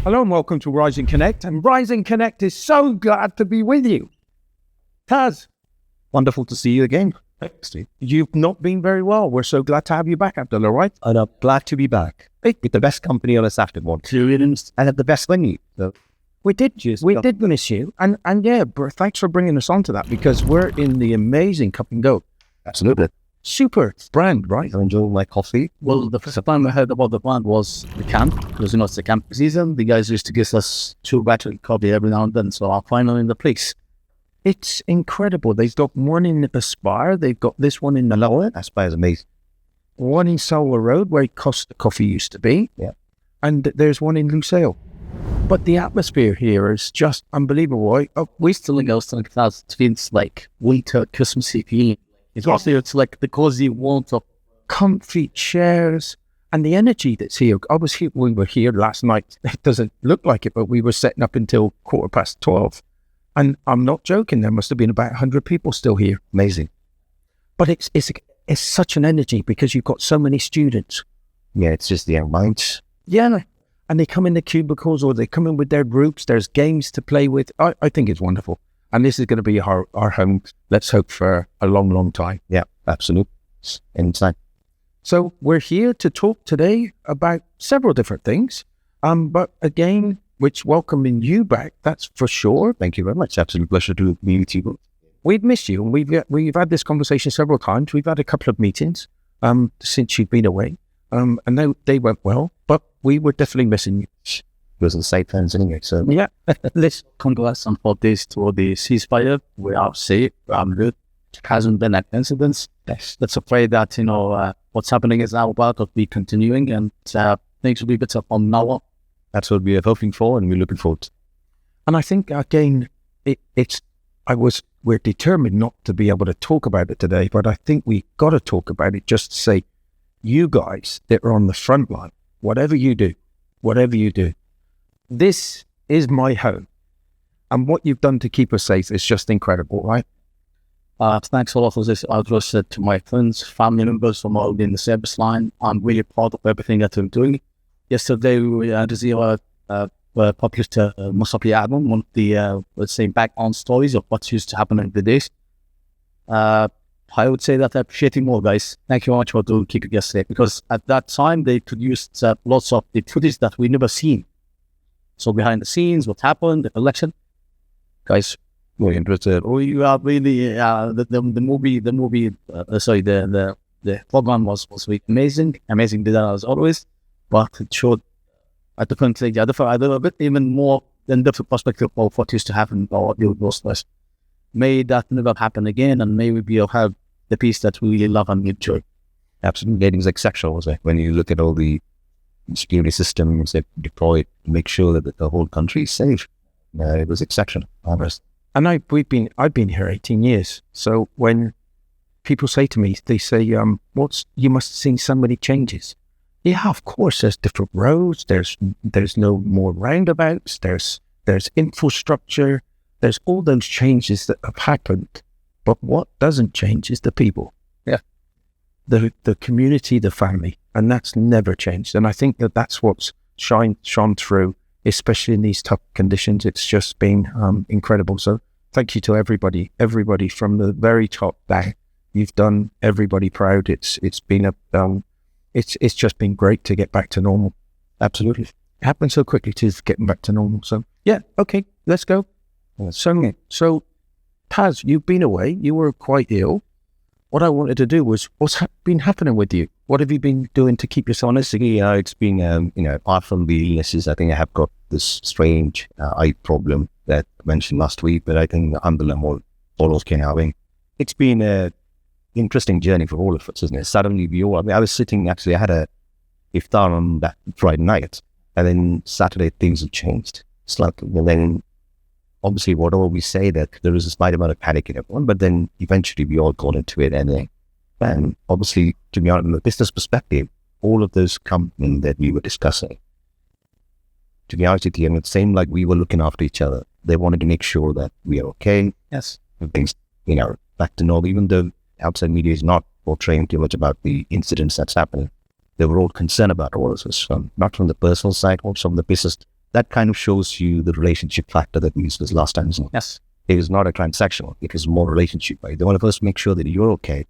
Hello and welcome to Rise and Connect. And Rise and Connect is so glad to be with you. Taz, wonderful to see you again. Thanks, Steve. You've not been very well. We're so glad to have you back, Abdullah, right? And I'm glad to be back with the best company on a Saturday morning. And at the best venue. So we did miss you. And yeah, thanks for bringing us on to that, because we're in the amazing Cup and Go. Absolutely. Super brand, right? I'm enjoying my coffee. Well, the first time I heard about the brand was the camp. Because, it's the camp season. The guys used to give us 2 battery coffee every now and then. So I'm finally in the place. It's incredible. They've got one in Aspire. They've got this one in Naloa. Aspire's amazing. One in Solar Road, where Costa Coffee used to be. Yeah. And there's one in Lucille. But the atmosphere here is just unbelievable. We still go like that. It feels like winter, Christmas Eve. It's like the cozy warmth of comfy chairs and the energy that's here. We were here last night. It doesn't look like it, but we were setting up until 12:15. And I'm not joking. There must have been about 100 people still here. Amazing. But it's such an energy because you've got so many students. Yeah, it's just the amount. Yeah. And they come in the cubicles or they come in with their groups. There's games to play with. I think it's wonderful. And this is going to be our home, let's hope, for a long, long time. Yeah, absolutely. Anytime. So we're here to talk today about several different things. But again, which welcoming you back, that's for sure. Thank you very much. Absolute pleasure to be with you. We've missed you. And we've had this conversation several times. We've had a couple of meetings since you've been away. And they went well, but we were definitely missing you. It was the same plans anyway, so yeah. Let's congrats on 4 days toward the ceasefire. We are safe. I'm good. It hasn't been an incident. Let's pray that what's happening is now about to be continuing, and things will be better from now on. That's what we are hoping for, and we're looking forward to. And I think again, we're determined not to be able to talk about it today, but I think we got to talk about it just to say, you guys that are on the front line, whatever you do, this is my home. And what you've done to keep us safe is just incredible, right? Thanks a lot for this. I just said to my friends, family members from all in the service line, I'm really proud of everything that I'm doing. Yesterday, we had published Musapi album, one of the, let's say, background stories of what used to happen in the days. I would say that I appreciate you more, guys. Thank you very much for keeping us safe, because at that time, they produced lots of the footage that we never seen. So behind the scenes, what happened, the collection, guys, we're interested. We are really the program was really amazing design as always, but it showed a different thing, a bit even more than different perspective of what used to happen or what was first. May that never happen again, and may we have the peace that we really love and enjoy. Absolutely, it was exceptional, was it? When you look at all the security systems that deployed to make sure that the whole country is safe. It was exceptional. And I've been here 18 years. So when people say to me, they say, you must have seen so many changes. Yeah, of course, there's different roads. There's no more roundabouts. There's infrastructure. There's all those changes that have happened. But what doesn't change is the people. Yeah. The community, the family. And that's never changed. And I think that's what's shone through, especially in these tough conditions. It's just been incredible. So thank you to everybody from the very top down. You've done everybody proud. It's been it's just been great to get back to normal. Absolutely. It happened so quickly to getting back to normal. So yeah, okay, let's go. So Taz, you've been away. You were quite ill. What I wanted to do was, what's been happening with you? What have you been doing to keep yourself honest? It's been, apart from the illnesses, I think I have got this strange eye problem that I mentioned last week, but I think alhamdulillah, all okay now. It's been an interesting journey for all of us, isn't it? Suddenly I was sitting, actually, I had a iftar on that Friday night, and then Saturday things have changed slightly. And then obviously, whatever we say, that there is a slight amount of panic in everyone, but then eventually we all got into it. And obviously, to be honest, from a business perspective, all of those companies that we were discussing, to be honest with you, and it seemed like we were looking after each other. They wanted to make sure that we are okay. Yes. And things, back to normal, even though outside media is not portraying too much about the incidents that's happening. They were all concerned about all of this, not from the personal side, also from the business that kind of shows you the relationship factor that we used this last time. Yes. It is not a transactional. It is more relationship. Right? They want to first make sure that you're okay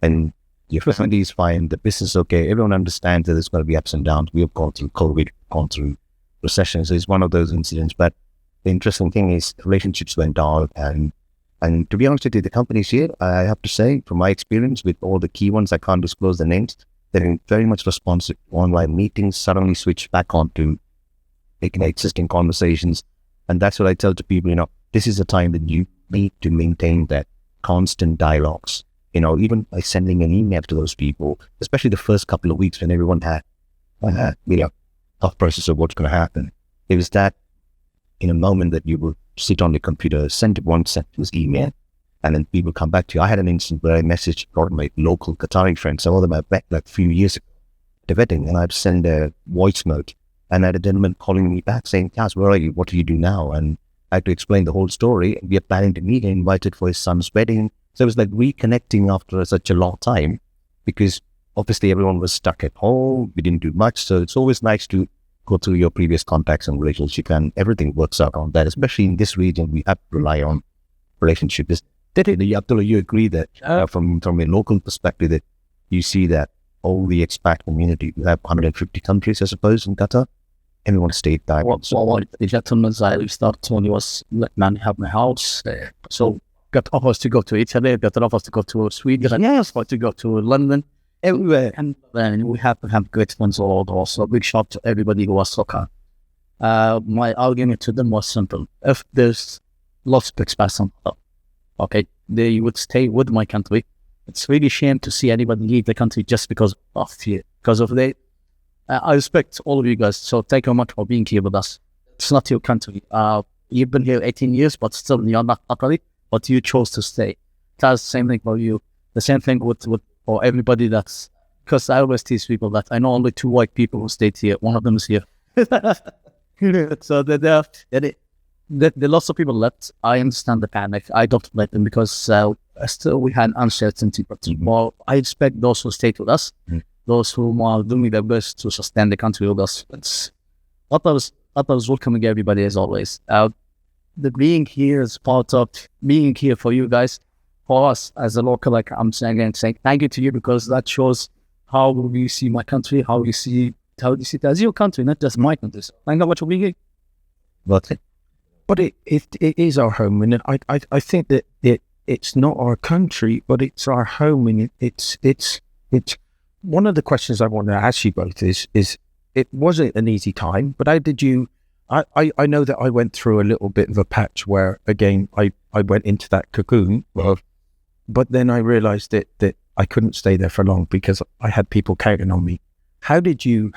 and your family is fine, the business is okay. Everyone understands that there's going to be ups and downs. We have gone through COVID, gone through recession. So it's one of those incidents. But the interesting thing is relationships went down. And to be honest with you, the companies here, I have to say, from my experience with all the key ones, I can't disclose the names, they're very much responsive to online meetings, suddenly switch back on to existing conversations. And that's what I tell to people, this is a time that you need to maintain that constant dialogues. Even by sending an email to those people, especially the first couple of weeks when everyone had, thought process of what's going to happen. It was that in a moment that you would sit on the computer, send one sentence email, and then people come back to you. I had an instance where I messaged one of my local Qatari friends, some of them I met like a few years ago at a wedding, and I'd send a voice note, and I had a gentleman calling me back saying, Kaz, where are you? What do you do now? And I had to explain the whole story. We are planning to meet, invited for his son's wedding. So it was like reconnecting after such a long time, because obviously everyone was stuck at home. We didn't do much. So it's always nice to go through your previous contacts and relationship, and everything works out on that. Especially in this region, we have to rely on relationships. Abdullah, you agree that from a local perspective, that you see that all the expat community, we have 150 countries, I suppose, in Qatar. Everyone stayed there. The gentleman I started when he was let me have my house. So got offers to go to Italy, got offers to go to Sweden, to go to London, everywhere. And then we have to have great friends all over. So big shout out to everybody who was soccer. My argument to them was simple. If there's lots of expats on top, okay, they would stay with my country. It's really shame to see anybody leave the country just because of fear. Because of I respect all of you guys. So thank you very much for being here with us. It's not your country. You've been here 18 years, but still you're not Qatari. But you chose to stay. That's the same thing for you. The same thing with for everybody that's, because I always teach people that I know only 2 white people who stayed here. One of them is here. So there are lots of people left. I understand the panic. I don't blame them because still we had uncertainty. But I expect those who stayed with us, those who are doing their best to sustain the country with us. It's others welcoming everybody as always. The being here is part of being here for you guys, for us as a local, like I'm saying thank you to you, because that shows how we see my country, how you see it as your country, not just my country. So thank you very much for being here. But it is our home, and I think that it's not our country, but it's our home, and it's one of the questions I want to ask you both is it wasn't an easy time, but how did you? I know that I went through a little bit of a patch where, again, I went into that cocoon, but then I realized that I couldn't stay there for long because I had people counting on me. How did you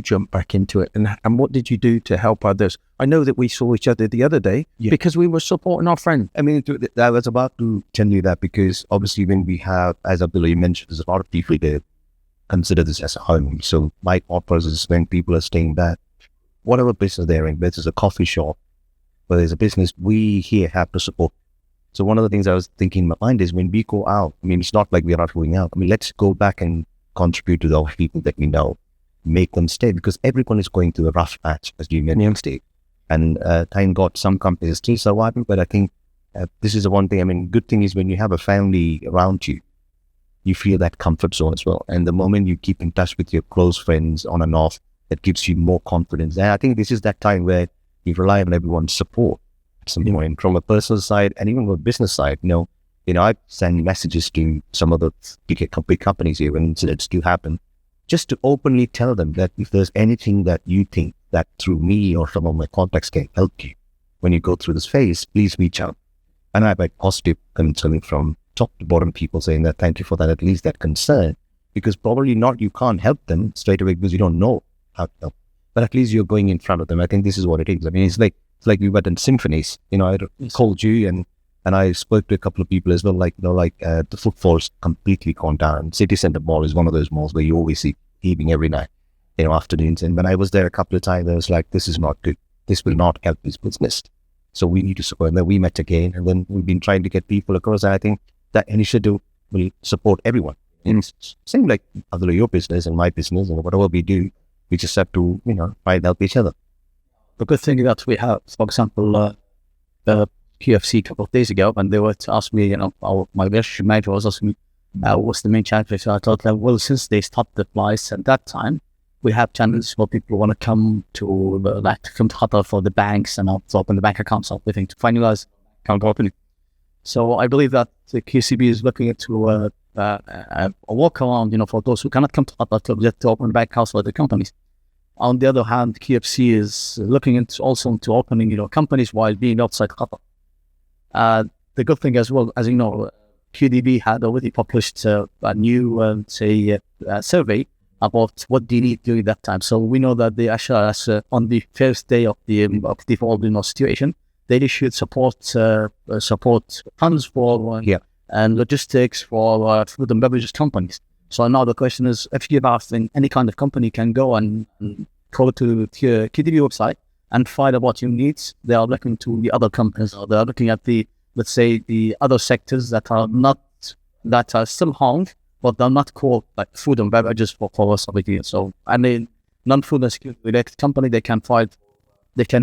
jump back into it, and what did you do to help others? I know that we saw each other the other day because we were supporting our friend. I mean, I was about to tell you that, because obviously when we have, as Abdullah you mentioned, there's a lot of people that consider this as a home. So my thought process is when people are staying back, whatever business they're in, whether it's a coffee shop, whether there's a business, we here have to support. So one of the things I was thinking in my mind is when we go out, I mean, it's not like we're not going out. I mean, let's go back and contribute to those people that we know, make them stay, because everyone is going through a rough patch, as you mentioned, Steve. And thank God some companies are still surviving, but I think this is the one thing. I mean, good thing is when you have a family around you, you feel that comfort zone as well. And the moment you keep in touch with your close friends on and off, that gives you more confidence. And I think this is that time where you rely on everyone's support at some point, from a personal side and even from a business side. I send messages to some of the big companies here when incidents do happen, just to openly tell them that if there's anything that you think that through me or some of my contacts can help you when you go through this phase, please reach out. And I've had positive comments coming from top to bottom people saying that thank you for that, at least that concern, because probably not, you can't help them straight away because you don't know how to help, but at least you're going in front of them. I think this is what it is. I mean, it's like we went in symphonies. I called you and I spoke to a couple of people as well. The footfall's completely gone down. City Centre Mall is one of those malls where you always see heaving every night, afternoons. And when I was there a couple of times, I was like, this is not good. This will not help this business. So we need to support. And then we met again, and then we've been trying to get people across. And I think that initiative will support everyone. And it's same like other your business and my business and whatever we do. We just have to, try and help each other. the good thing that we have, for example, QFC a couple of days ago, and they were to ask me, my relationship manager was asking me, what's the main challenge? So I told them, well, since they stopped the flights at that time, we have channels for people who want to come to Qatar for the banks and to open the bank accounts, everything to finalize account opening. So I believe that the QCB is looking into a workaround, for those who cannot come to Qatar to open bank accounts for the companies. On the other hand, QFC is looking into opening, companies while being outside Qatar. The good thing as well, as you know, QDB had already published a new, survey about what they need during that time. So we know that the actually, on the first day of the whole situation, they issued support funds for and logistics for food and beverages companies. So now the question is, if you're asking, any kind of company can go and go to the QDB website and find out what you need. They are looking to the other companies, or they are looking at the other sectors that are still harmed, but they're not called like food and beverages for us over here. So, and a non-food and security related company, they can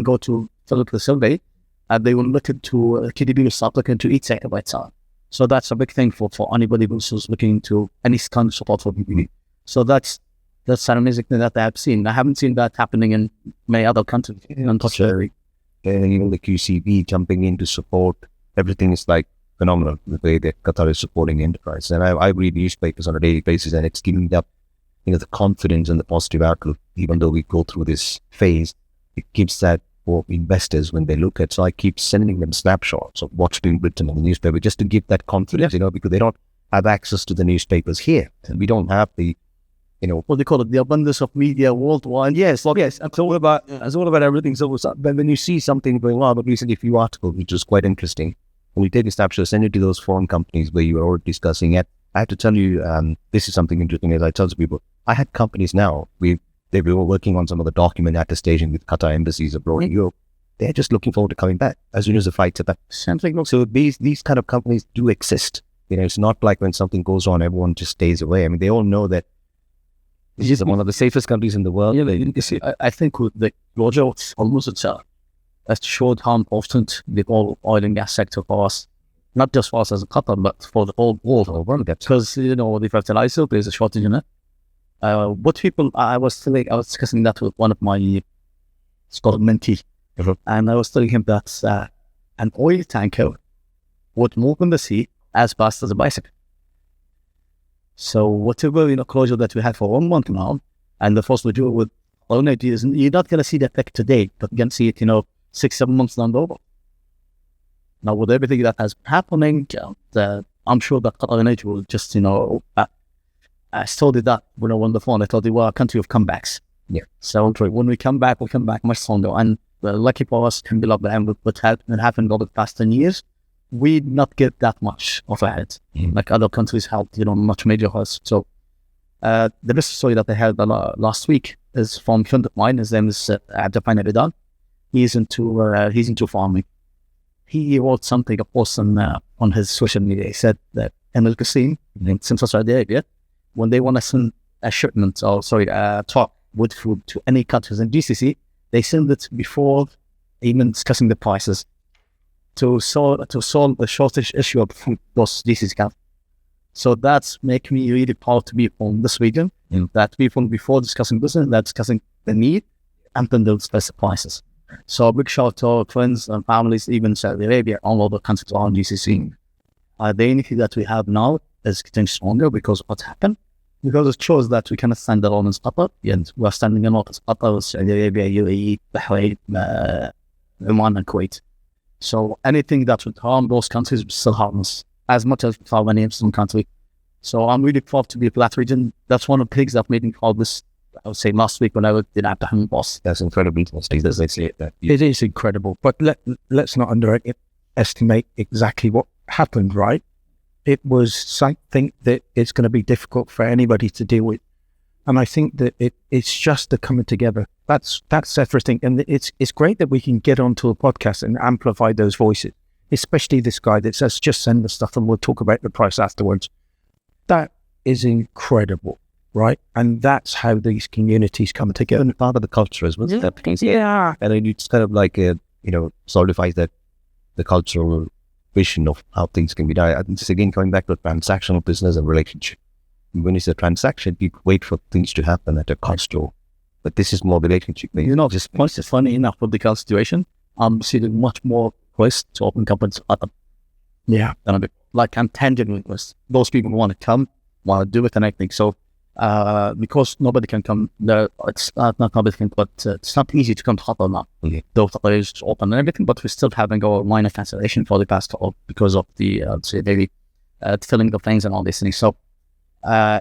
go to fill up the survey, and they will look into QDB will start looking into each sector by itself. So that's a big thing for anybody who's looking into any kind of support for QDB. So that's an amazing thing that I have seen. I haven't seen that happening in many other countries. Even the QCB jumping in to support, everything is like phenomenal, the way that Qatar is supporting enterprise. And I read newspapers on a daily basis, and it's giving up, the confidence and the positive outlook. Even though we go through this phase, it gives that for investors when they look at. So I keep sending them snapshots of what's being written in the newspaper, just to give that confidence, because they don't have access to the newspapers here. And we don't have the, what they call it, the abundance of media worldwide. Yes. It's all about everything. So when you see something going on, but recently a few articles, which was quite interesting, when you take a snapshot, send it to those foreign companies where you are already discussing it. I have to tell you, this is something interesting. As I tell people, I had companies now, they were working on some of the document attestation with Qatar embassies abroad in Europe. They're just looking forward to coming back as soon as the flights are back. Something. So these kind of companies do exist. It's not like when something goes on, everyone just stays away. I mean, they all know that this is one of the safest countries in the world. Yeah, you see, I think with the Roger, it's almost it showed how important the whole oil and gas sector for us, not just for us as a Qatar, but for the whole world. Because, the fertilizer, there's a shortage in it. What people, I was discussing that with one of my mentee, and I was telling him that an oil tanker would move in the sea as fast as a bicycle. So whatever, closure that we had for 1 month now, and the first we do it with oil energy, you're not going to see the effect today, but you're going to see it, 6-7 months down the road. Now, with everything that has been happening, I'm sure that Qatar Energy will just, I told you that when I was on the phone. I told you we're a country of comebacks. Yeah. So when we come back, we'll come back much stronger. And lucky for us, can be like that. What happened over the past 10 years, we did not get that much of a hit. Like other countries had, much major hits. So the best story that I had last week is from a friend of mine. His name is Japan Abidan. He's into farming. He wrote something, a post on his social media. He said that in Al Qasim, in Central Saudi Arabia, when they want to send a shipment, truck with food to any countries in GCC, they send it before even discussing the prices to solve the shortage issue of food those GCC countries. So that's make me really proud to be from this region. That people before discussing business, they're discussing the need, and then they'll discuss the prices. So a big shout out to our friends and families, even Saudi Arabia, all other countries around GCC. The unity that we have now is getting stronger because of what's happened. Because it shows that we cannot stand alone as Qatar, and we are standing alone as Qatar, Saudi Arabia, UAE, Bahrain, Oman, and Kuwait. So anything that would harm those countries will still harm us, as much as we harm any Muslim country. So I'm really proud to be for that region. That's one of the things that made me proud this, I would say, last week when I did Abdaham boss. That's incredibly interesting. It is incredible, but let's not underestimate exactly what happened, right? It was something that it's going to be difficult for anybody to deal with. And I think that it's just the coming together. That's everything. And it's great that we can get onto a podcast and amplify those voices, especially this guy that says, just send the stuff and we'll talk about the price afterwards. That is incredible. right? And that's how these communities come together. And part of the culture as well. Yeah. And then it's kind of like, solidifies that the cultural vision of how things can be done. I think this again coming back to transactional business and relationship. When it's a transaction, people wait for things to happen at a cost store. But this is more relationship. Just once it's funny enough with the current situation, I'm seeing much more requests to open companies up. Yeah. Than a bit. Like I'm tangible requests. Those people want to come, want to do it and everything. So because nobody can come, it's not nobody can, but it's not easy to come to Qatar now. Okay. Though Qatar is open and everything, but we're still having our minor cancellation for the past couple because of the maybe filling the planes and all these things. So I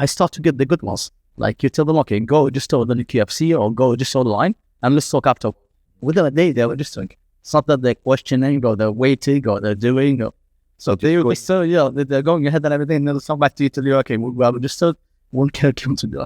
start to get the good ones. Like you tell them, okay, go just order the KFC or go just order the line and let's talk after. Within a day, they're registering. It's not that they're questioning or they're waiting or they're doing. So they're going ahead and everything. And they'll come back to you, tell you, okay, we'll registered. Won't care come to do.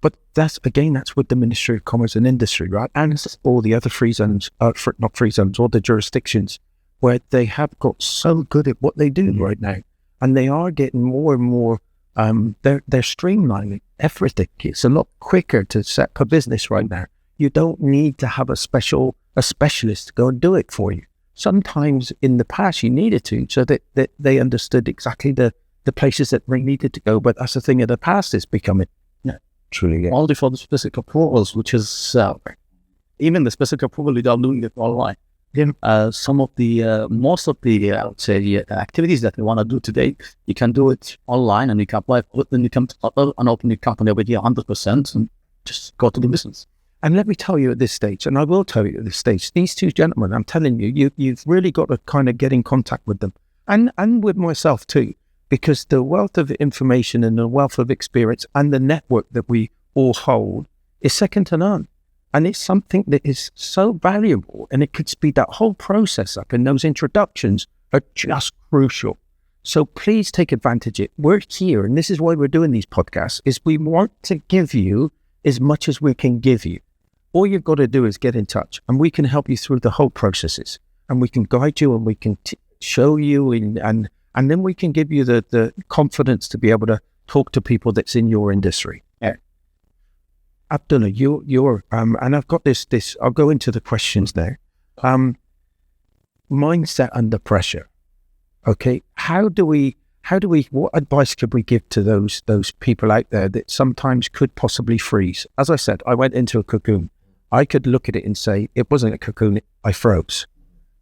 But that's with the Ministry of Commerce and Industry, right? And all the other free zones, not free zones, all the jurisdictions where they have got so good at what they do right now. And they are getting more and more, they're streamlining everything. It's a lot quicker to set up a business right now. You don't need to have a specialist to go and do it for you. Sometimes in the past you needed to, so that they understood exactly the places that they needed to go. But that's the thing of the past is becoming. Truly, yeah. Only for the specific approvals, which is even the specific approval, they are doing it online. Some of the, most of the, I would say, activities that we want to do today, you can do it online and you can apply for it, then you come to Qatar and open your company over here 100% and just go to the business. And let me tell you at this stage, and I will tell you at this stage, these two gentlemen, I'm telling you, you've really got to kind of get in contact with them and with myself too, because the wealth of information and the wealth of experience and the network that we all hold is second to none. And it's something that is so valuable and it could speed that whole process up. And those introductions are just crucial. So please take advantage of it. We're here, and this is why we're doing these podcasts, is we want to give you as much as we can give you. All you've got to do is get in touch and we can help you through the whole processes and we can guide you and we can show you and then we can give you the confidence to be able to talk to people that's in your industry. Yeah. Abdullah, you're and I've got this, I'll go into the questions now. Mindset under pressure. Okay. What advice could we give to those people out there that sometimes could possibly freeze? As I said, I went into a cocoon. I could look at it and say, it wasn't a cocoon, I froze.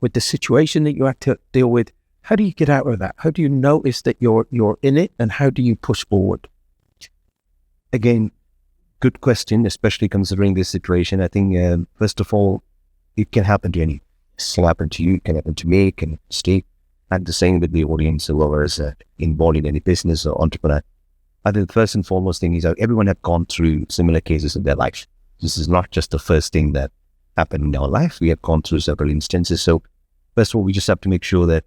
With the situation that you have to deal with, how do you get out of that? How do you notice that you're in it and how do you push forward? Again, good question, especially considering this situation. I think, first of all, it can happen to any. It can happen to you, it can happen to me, it can stay. And the same with the audience, whoever is involved in any business or entrepreneur. I think the first and foremost thing is that everyone have gone through similar cases in their life. This is not just the first thing that happened in our life. We have gone through several instances. So first of all, we just have to make sure that,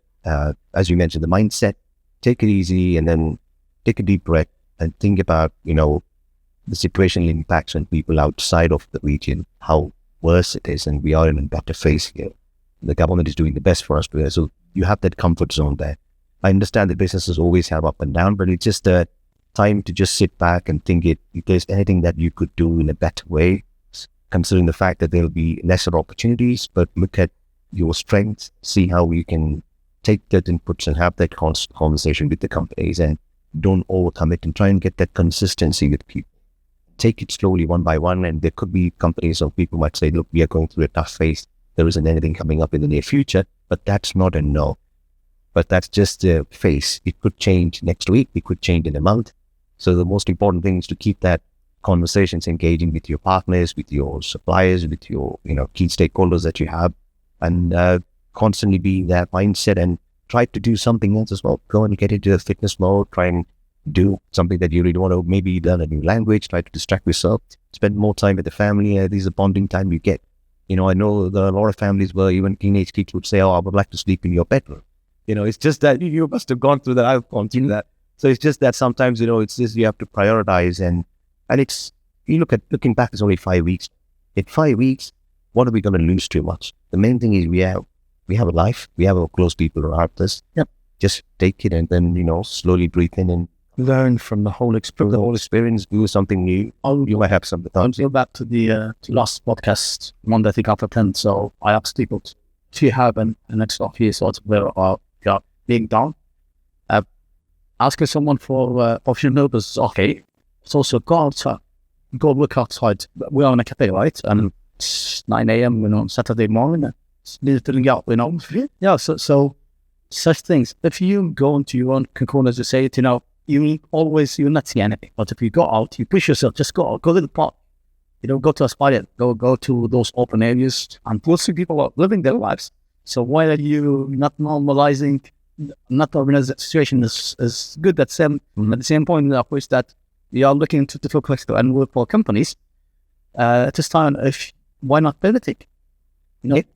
as you mentioned, the mindset, take it easy and then take a deep breath and think about, the situational impacts on people outside of the region, how worse it is, and we are in a better phase here. The government is doing the best for us today. So you have that comfort zone there. I understand that businesses always have up and down, but it's just a time to just sit back and think if there's anything that you could do in a better way, considering the fact that there'll be lesser opportunities, but look at your strengths, see how you can take that inputs and have that conversation with the companies and don't overcommit and try and get that consistency with people. Take it slowly one by one, and there could be companies or people might say, look, we are going through a tough phase. There isn't anything coming up in the near future, but that's not a no. But that's just a phase. It could change next week. It could change in a month. So the most important thing is to keep that conversations engaging with your partners, with your suppliers, with your, key stakeholders that you have, and constantly be in that mindset and try to do something else as well. Go and get into the fitness mode, try and do something that you really want to, maybe learn a new language, try to distract yourself, spend more time with the family. This is a bonding time you get. I know there are a lot of families where even teenage kids would say, oh, I would like to sleep in your bedroom. It's just that you must have gone through that. I've gone through that. So it's just that sometimes, it's just you have to prioritize and it's, looking back, it's only 5 weeks. In 5 weeks, what are we going to lose too much? The main thing is we have a life, we have our close people around us. Yep. Just take it and then, slowly breathe in and learn from the whole Through experience. the whole experience, do something new. You might have some. I'll go back to the last podcast, one that I think I've attended. So I asked people to have an extra few sorts of where being down. Asking someone for optional numbers, okay. It's also go outside, go look outside. We're on a cafe, right? And it's 9 a.m. On Saturday morning. It's filling out, Yeah, so such things. If you go into your own Cocoon, as you say, you're not seeing anything. But if you go out, you push yourself, just go to the park. Go to a spa, go to those open areas, and you'll see people are living their lives. So why are you not normalizing the situation is good at the same point, of which that we are looking to difficult and work for companies. At this time, why not pivoting?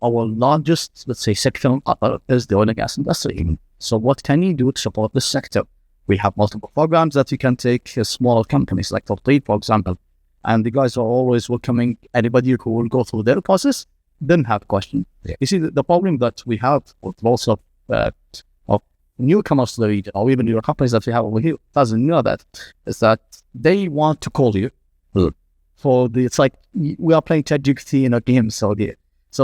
Our largest, let's say, sector in Qatar is the oil and gas industry. So what can you do to support this sector? We have multiple programs that you can take, small companies like Frontline, for example, and the guys are always welcoming anybody who will go through their process, then have a question. Yeah. You see, the problem that we have with lots of newcomers to the region, or even your companies that we have over here, doesn't know that, is that they want to call you it's like we are playing ChatGPT in a game, so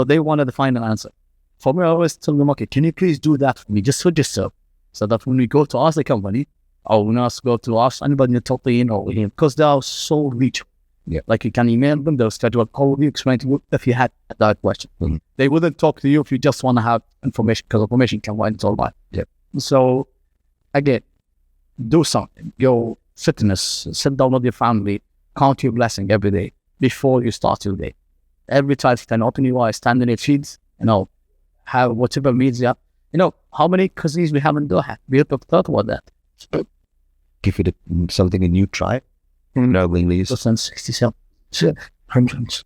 they wanted to find an answer. For me, I always tell them, okay, can you please do that for me? Just register, so that when we go to ask the company, or when us go to ask anybody in the top lane or him, because they are so reachable. Yeah. Like you can email them, they'll schedule a call with you, explain to you if you had that question. Mm-hmm. They wouldn't talk to you if you just want to have information, because information can wind it all by. Yeah. So, again, do something. Go fitness, sit down with your family, count your blessing every day before you start your day. Every time you can open your eyes, stand in your feet, have whatever media. How many cousins we have in Doha? We have thought about that. Give it something a new try. No, English. 67. Hundreds.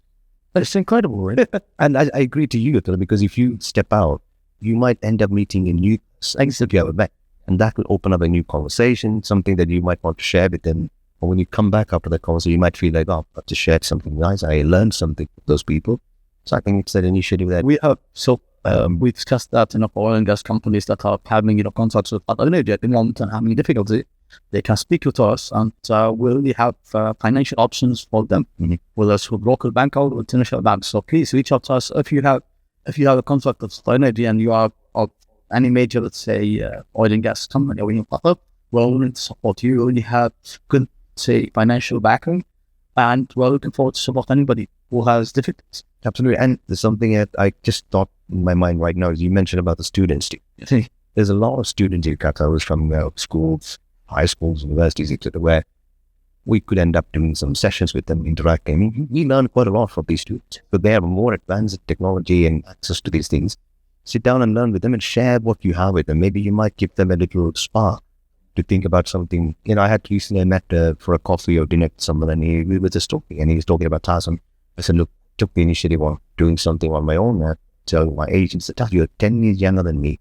It's incredible, right? And I agree to you, because if you step out, you might end up meeting a new things that you haven't met. And that will open up a new conversation, something that you might want to share with them. Or when you come back after that conversation, you might feel like, oh, I've just shared something nice. I learned something with those people. So I think it's an initiative that we have. So we discussed that for oil and gas companies that are having contracts with other energy at the moment and having difficulty. They can speak to us, and we really have financial options for them, whether it's with local bank or with international banks. So please reach out to us if you have a contract with energy and you are of any major, let's say, oil and gas company or in Qatar. We're willing to support you. We really have good, say, financial backing, and we're looking forward to support anybody who has difficulties. Absolutely. And there's something that I just thought in my mind right now is you mentioned about the students. There's a lot of students in Qatar from schools, high schools, universities, etc., where we could end up doing some sessions with them, interacting. We learn quite a lot from these students. So they have more advanced technology and access to these things. Sit down and learn with them and share what you have with them. Maybe you might give them a little spark to think about something. I had recently met for a coffee or dinner with someone, and we were just talking, and he was talking about TASM. I said, look, took the initiative on doing something on my own. Telling my agent, you're 10 years younger than me,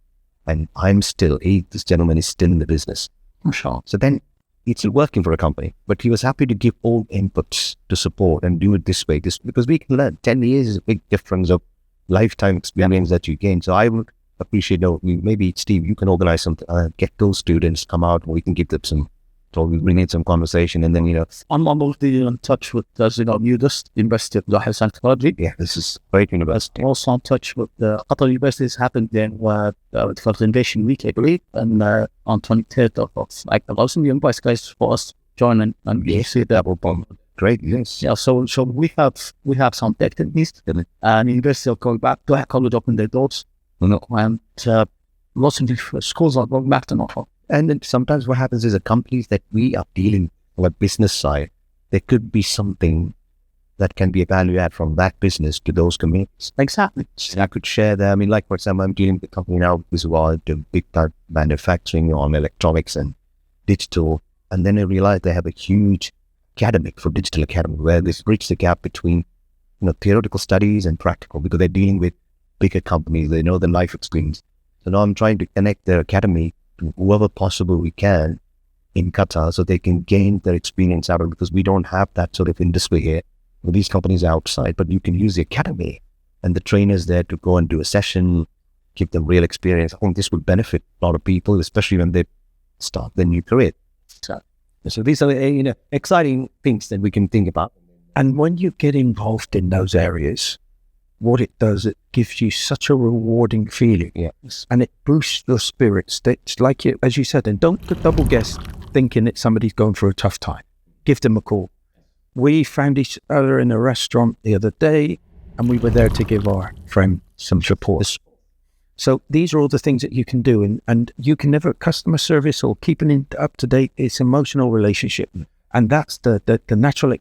and I'm still, this gentleman is still in the business. Sure. So then it's working for a company, but he was happy to give all inputs to support and do it this way, because we can learn. 10 years is a big difference of lifetime experience that you gain. So I would appreciate, maybe Steve, you can organize something, get those students come out, and we can give them we bring in some conversation, and then, I'm already in touch with, newest University of Doha and Technology. Yeah, this is a great university. Also in touch with the Qatar universities happened in the Innovation Week, I believe, and on 23rd of August, the invite guys for us to join and we see that. Great, yes. Yeah, so we have some activities, and University of going back to college open their doors, and lots of schools are going back to normal. And then sometimes what happens is the companies that we are dealing on the business side, there could be something that can be a value add from that business to those communities. Exactly. And I could share that. I mean, like, for example, I'm dealing with a company now who's doing big time manufacturing on electronics and digital. And then I realized they have a huge academic for digital academy where they bridge the gap between, theoretical studies and practical, because they're dealing with bigger companies. They know the life experience. So now I'm trying to connect their academy to whoever possible we can in Qatar, so they can gain their experience out of it, because we don't have that sort of industry here. Well, these companies are outside, but you can use the academy and the trainers there to go and do a session, give them real experience. I think this would benefit a lot of people, especially when they start their new career. So these are exciting things that we can think about. And when you get involved in those areas, what it does, it gives you such a rewarding feeling. Yes. And it boosts your spirits. It's like, as you said, and don't double guess thinking that somebody's going through a tough time. Give them a call. We found each other in a restaurant the other day, and we were there to give our friend some support. So these are all the things that you can do. And you can never, customer service or keeping it up to date, it's emotional relationship. And that's the natural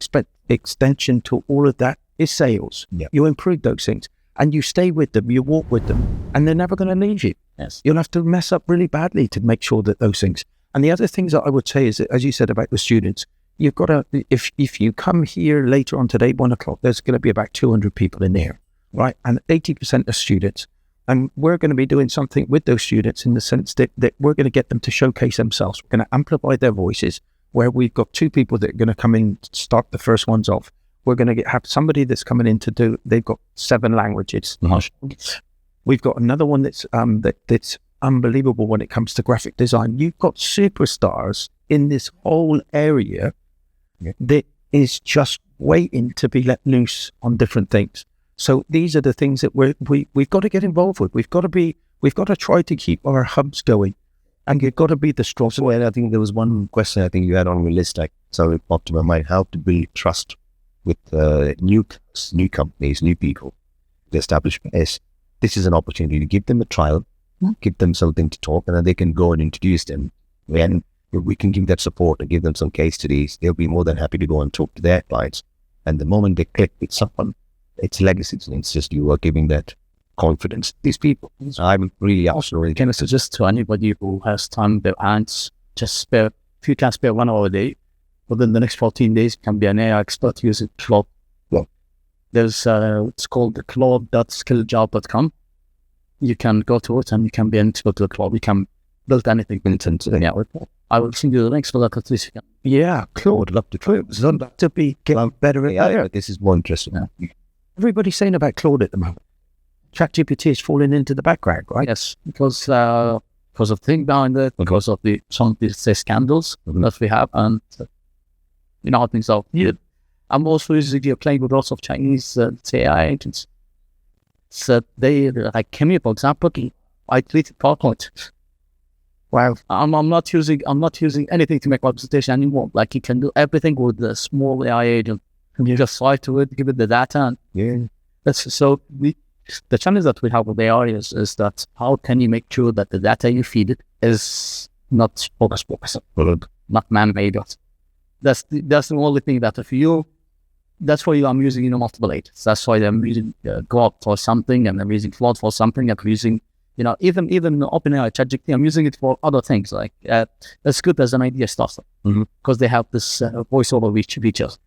extension to all of that is sales. Yeah. You improve those things and you stay with them, you walk with them, and they're never going to leave you. Yes. You'll have to mess up really badly to make sure that those things. And the other things that I would say is that, as you said about the students, you've got to, if you come here later on today, 1 o'clock, there's going to be about 200 people in there, right? And 80% are students. And we're going to be doing something with those students in the sense that we're going to get them to showcase themselves. We're going to amplify their voices, where we've got 2 people that are going to come in, start the first ones off. We're going to have somebody that's coming in to do, they've got 7 languages. Mm-hmm. We've got another one that's unbelievable when it comes to graphic design. You've got superstars in this whole area that is just waiting to be let loose on different things. So these are the things that we've got to get involved with. We've got to try to keep our hubs going, and you've got to be the strong. So I think there was one question I think you had on your list, like, so it popped to my mind, how to build trust with new companies, new people. The establishment is, this is an opportunity to give them a trial, give them something to talk, and then they can go and introduce them. When we can give that support and give them some case studies, they'll be more than happy to go and talk to their clients. And the moment they click with someone, it's legacy. It's just you are giving that confidence. These people, I'm really absolutely. Can I suggest to anybody who has time, their hands, just spare, if you can spare 1 hour a day, within the next 14 days, you can be an AI expert using Claude. Yeah. There's, it's called the Claude.skilljob.com. You can go to it and you can be an expert with Claude. You can build anything. Yeah. I will send you the links for that at least you can. Yeah, Claude, love to try. It's not to be getting better at that. This is more interesting. Yeah. Everybody's saying about Claude at the moment. ChatGPT is falling into the background, right? Yes, because of the thing behind it, because of some of these scandals that we have, and you know how things are. Yeah. I'm also usually playing with lots of Chinese AI agents. So they, like Kimi, for example, I deleted PowerPoint. Wow. I'm not using anything to make my presentation anymore. Like, you can do everything with the small AI agent. You just slide to it, give it the data, and the challenge that we have with AI is that how can you make sure that the data you feed it is not focus, not man-made. That's the only thing that that's why I'm using multiple agents. That's why I'm using Claude for something, and I'm using Claude for something, and I'm using even OpenAI ChatGPT, I'm using it for other things, like as good as an idea starter, because they have this voiceover features.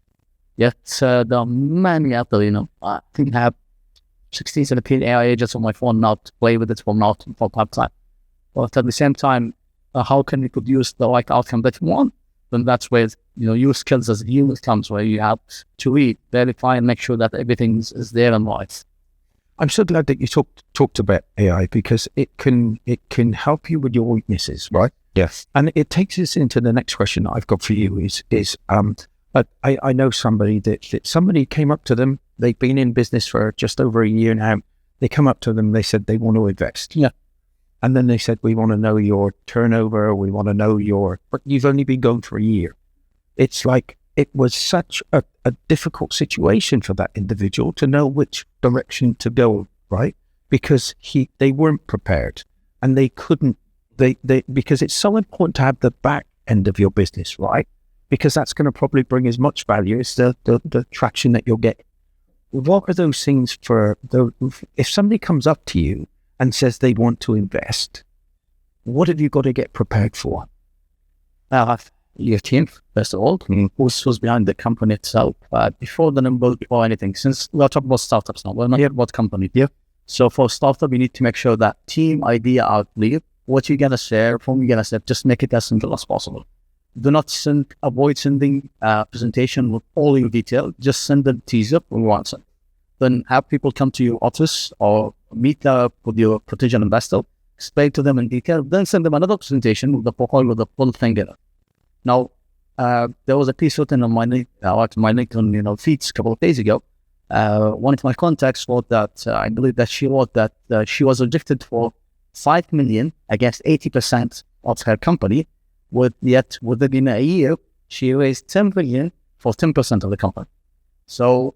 Yet there are many out there, I think I have 16, 17 AI agents on my phone now to play with it for part-time. But at the same time, how can we produce the right outcome that you want? Then that's where, your skills as a human comes, where you have to read, verify, and make sure that everything is there and right. I'm so glad that you talked about AI, because it can help you with your weaknesses, right? Yes. And it takes us into the next question that I've got for you but I know somebody that somebody came up to them. They've been in business for just over a year now. They come up to them, they said they want to invest. Yeah. And then they said, we want to know your turnover. We want to know but you've only been going for a year. It's like, it was such a difficult situation for that individual to know which direction to go, right? Because they weren't prepared, and they couldn't, because it's so important to have the back end of your business, right? Because that's going to probably bring as much value as the traction that you'll get. What are those things if somebody comes up to you and says they want to invest, what have you got to get prepared for? Your team, first of all, who's behind the company itself, before the number, before anything, since we're talking about startups now, we're not about company. Yeah. So for startup, you need to make sure that team idea are clear, what you're going to share, from you're going to share, just make it as simple as possible. Do not avoid sending a presentation with all your detail, just send a teaser when you want it. Then have people come to your office or meet up with your potential investor, explain to them in detail, then send them another presentation with the profile with the full thing in it. Now, There was a piece written on my LinkedIn, feeds a couple of days ago. One of my contacts wrote that I believe that she wrote that she was rejected for 5 million against 80% of her company. Yet within a year, she raised 10 million for 10% of the company. So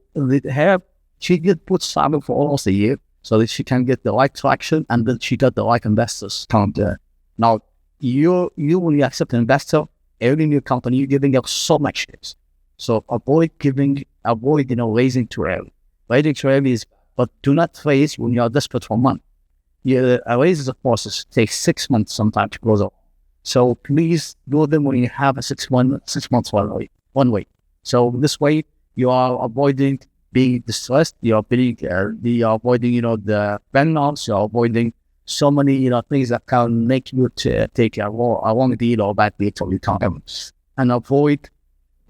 she did put salary for almost a year so that she can get the right traction, and then she got the right investors come there. Now, you when you accept an investor early in your company, you're giving up so much shares. So avoid raising too early. Raising too early but do not raise when you are desperate for money. A raise is a process. It takes 6 months sometimes to close up. So please do them when you have a 6 months one way. So this way you are avoiding being distressed. You are avoiding the burnouts. You are avoiding so many things that can make you take a wrong deal or bad deal for your company, and avoid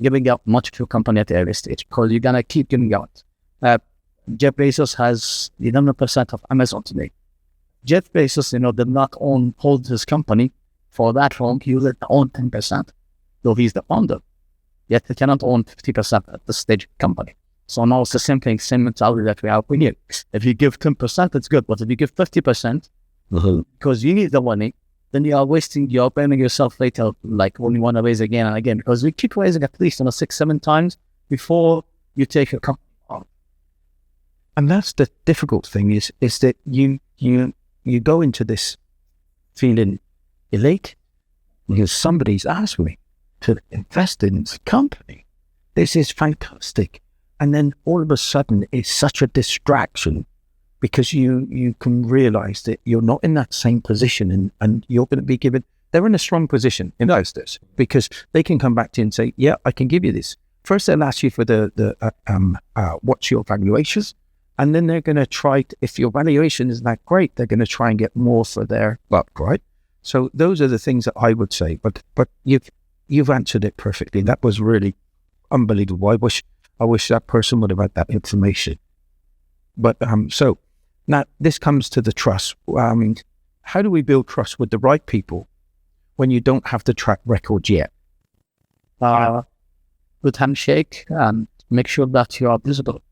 giving up much of your company at the early stage, because you're gonna keep giving out. Jeff Bezos has 11% of Amazon today. Jeff Bezos, did not hold his company for that long. He will own 10%, though he's the founder. Yet he cannot own 50% at this stage of the company. So now it's the same thing, same mentality that we have here. If you give 10%, it's good. But if you give 50%, because you need the money, then you're burning yourself later, like when you want to raise again and again, because you keep raising at least 6-7 times before you take a company on. And that's the difficult thing is that you go into this feeling elate because somebody's asked me to invest in this company. This is fantastic. And then all of a sudden it's such a distraction, because you can realize that you're not in that same position, and you're going to be given, they're in a strong position, investors, because they can come back to you and say, yeah, I can give you this. First, they'll ask you for what's your valuations, and then they're going to try, if your valuation is that great, they're going to try and get more for their buck, right? So those are the things that I would say, but you've answered it perfectly. That was really unbelievable. I wish that person would have had that information. But so now this comes to the trust. How do we build trust with the right people when you don't have the track record yet? Good handshake, and make sure that you are visible.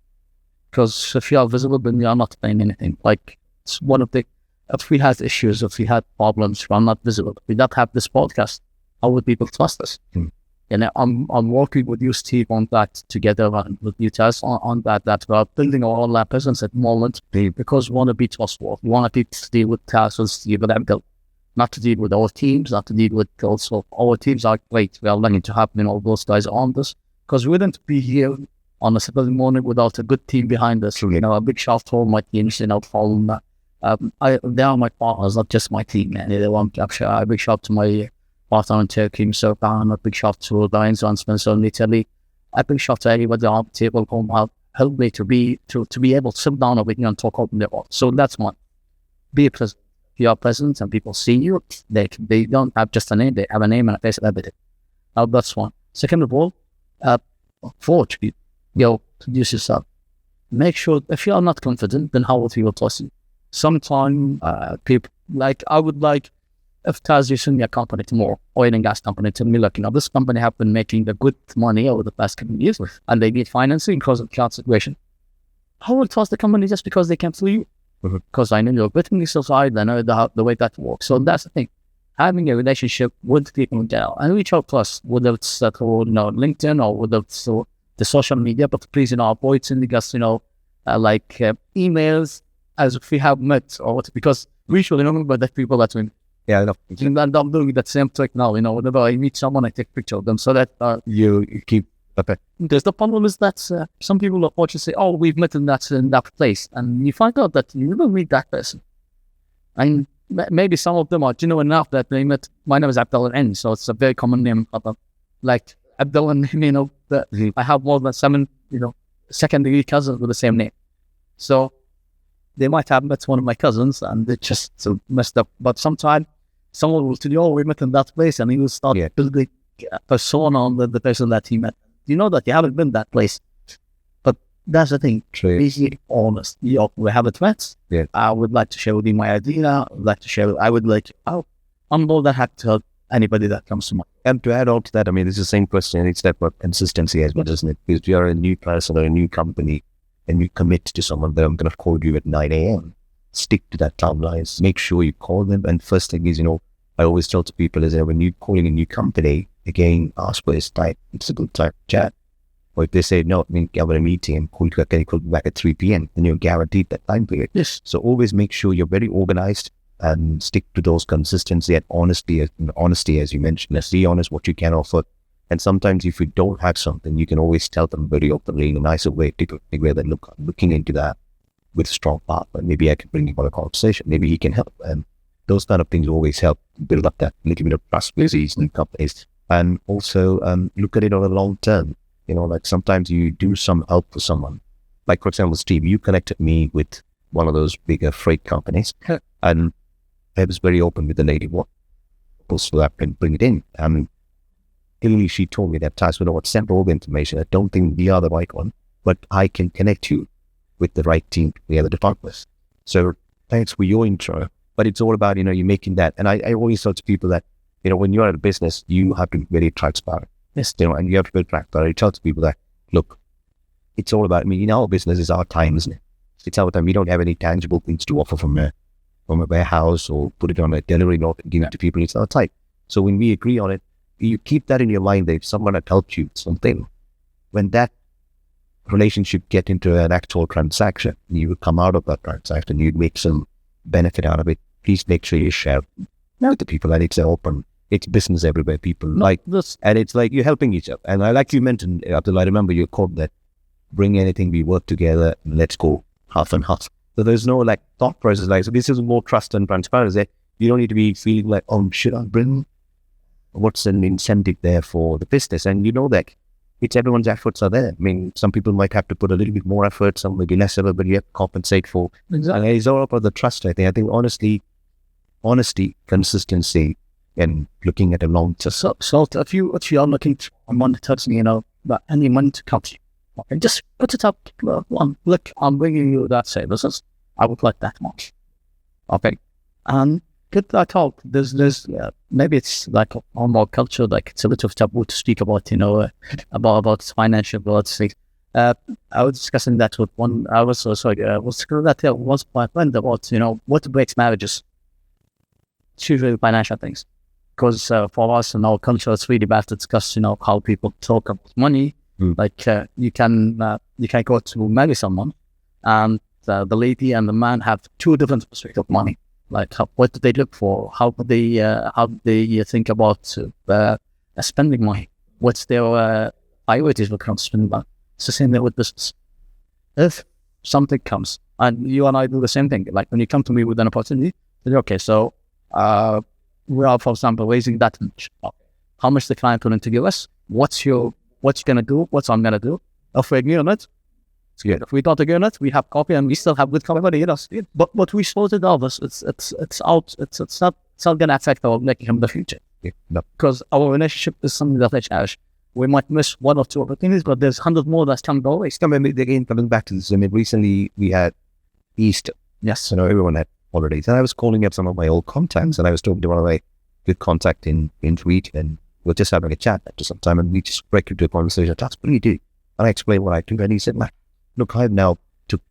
Because if you are visible, then you are not paying anything. Like, it's one of the, if we had issues, if we had problems, we are not visible. If we don't have this podcast, how would people trust us? And I'm working with you, Steve, on that together, and with you, Taz, on that we are building our online presence at the moment, because we want to be trustworthy. We want to deal with Taz and Steve and Abdel, not to deal with our teams, not to deal with also, our teams are great. We are lucky to have all those guys on this, because we wouldn't be here on a Saturday morning without a good team behind us. A big shout out to all my teams, they are my partners, not just my team, man. A big shout out to my partner in Turkey, so a big shout out to Lorenzo and Spencer in Italy. A big shout out to everybody on the table who helped me to be able to sit down over here and talk openly about. So that's one. Be present. If you are present and people see you, they don't have just a name, they have a name and a face and everything. Now that's one. Second of all, approach people. Introduce yourself. Make sure, if you are not confident, then how will people trust you? Sometimes people, I would like, if Taz, you send me a company tomorrow, oil and gas company, tell me, look, this company have been making the good money over the past couple of years, and they need financing because of the current situation. I will trust the company just because they came through you. Because I know your business side, I know the way that works. So that's the thing. Having a relationship with people in general, and reach out to us, whether it's through LinkedIn or whether it's through the social media, but please, avoid sending us, emails as if we have met or what, because we should remember that people that we. Yeah, I know. And I'm doing that same trick now. Whenever I meet someone, I take a picture of them so that you keep. Okay. Because the problem is that some people approach and say, "Oh, we've met in that place," and you find out that you never meet that person. And maybe some of them are genuine enough that they met. My name is Abdel N, so it's a very common name. Like Abdel N, I have more than 7, second-degree cousins with the same name. So they might have met one of my cousins and they just messed up. But sometimes someone will tell you, "Oh, we met in that place," and he will start building a persona on the person that he met. You know that you haven't been that place. But that's the thing. Be honest. We have a threat. Yeah. I would like to share with you my idea. I'm more than happy to help. anybody that comes to mind. And to add on to that, I mean, it's the same question. It's that about consistency as well, isn't it? Because if you're a new person or a new company and you commit to someone that I'm going to call you at 9 a.m., stick to that timeline. Make sure you call them. And first thing is, I always tell to people is that when you're calling a new company, again, ask for his time. It's a good time to chat. Or if they say, no, I mean, I have a meeting and can you call back at 3 p.m., then you're guaranteed that time period. Yes. So always make sure you're very organized and stick to those consistency and honesty, as you mentioned. Let's be honest what you can offer. And sometimes if you don't have something, you can always tell them very openly in a nicer way, typically that look, I'm looking into that with a strong partner. Maybe I can bring him on a conversation. Maybe he can help. And those kind of things always help build up that little bit of trust with these new companies. And also look at it on a long term. Like sometimes you do some help for someone. Like, for example, Steve, you connected me with one of those bigger freight companies. And I was very open with the lady, what so that can bring it in. Clearly she told me that Tyson would send all the information. I don't think we are the right one, but I can connect you with the right team, the other departments. So thanks for your intro. But it's all about, you making that. And I always tell to people that, when you're at a business, you have to be very transparent. Yes. And you have to be transparent. I tell to people that, look, it's all about, in our business is our time, isn't it? It's our time. We don't have any tangible things to offer from a warehouse or put it on a delivery note and give it to people. It's our time. So when we agree on it, you keep that in your mind that if someone had helped you with something, when that relationship get into an actual transaction, you would come out of that transaction, you'd make some benefit out of it. Please make sure you share with the people, and it's open. It's business everywhere. People like this, and it's like you're helping each other. And I like you mentioned, Abdul, I remember your quote that bring anything, we work together, and let's go half and half. So there's no thought process so this is more trust and transparency. You don't need to be feeling like, oh, should I bring? What's an incentive there for the business? And that it's everyone's efforts are there. I mean, some people might have to put a little bit more effort, some maybe less effort, but you have to compensate for. Exactly. And it's all about the trust, I think. I think honesty, consistency, and looking at a long term. So if you are looking to monitor, that any money to come to you, okay, just put it up. Look, I'm bringing you that services. I would like that much. Okay, and get that out. There's maybe it's like on our culture, like it's a little taboo to speak about, about financial related things. I was discussing that with one. I was was my friend about what breaks marriages. It's usually financial things, because for us in our culture, it's really bad to discuss how people talk about money. Like you can go to marry someone, and the lady and the man have two different perspectives of money. Like what do they look for? How do they think about spending money? What's their priorities when it comes to spending money? It's the same thing with business. If something comes, and you and I do the same thing, like when you come to me with an opportunity, say, okay, so we are, for example, raising that much. How much the client willing to give us? What's you gonna do? What's I'm gonna do? If we agree on it, it's good. If we don't agree on it, we have copy and we still have good company. But we sorted all this. It's out. It's not gonna affect our making in the future. Because our relationship is something that I cherish. We might miss one or two opportunities, but there's 100 more that's coming our way. Again, coming back to this, recently we had Easter. Yes. Everyone had holidays. And I was calling up some of my old contacts, and I was talking to one of my good contacts in Tweet, and we're just having a chat after some time, and we just break into a conversation. That's what do you do? And I explained what I do, and he said, look, I've now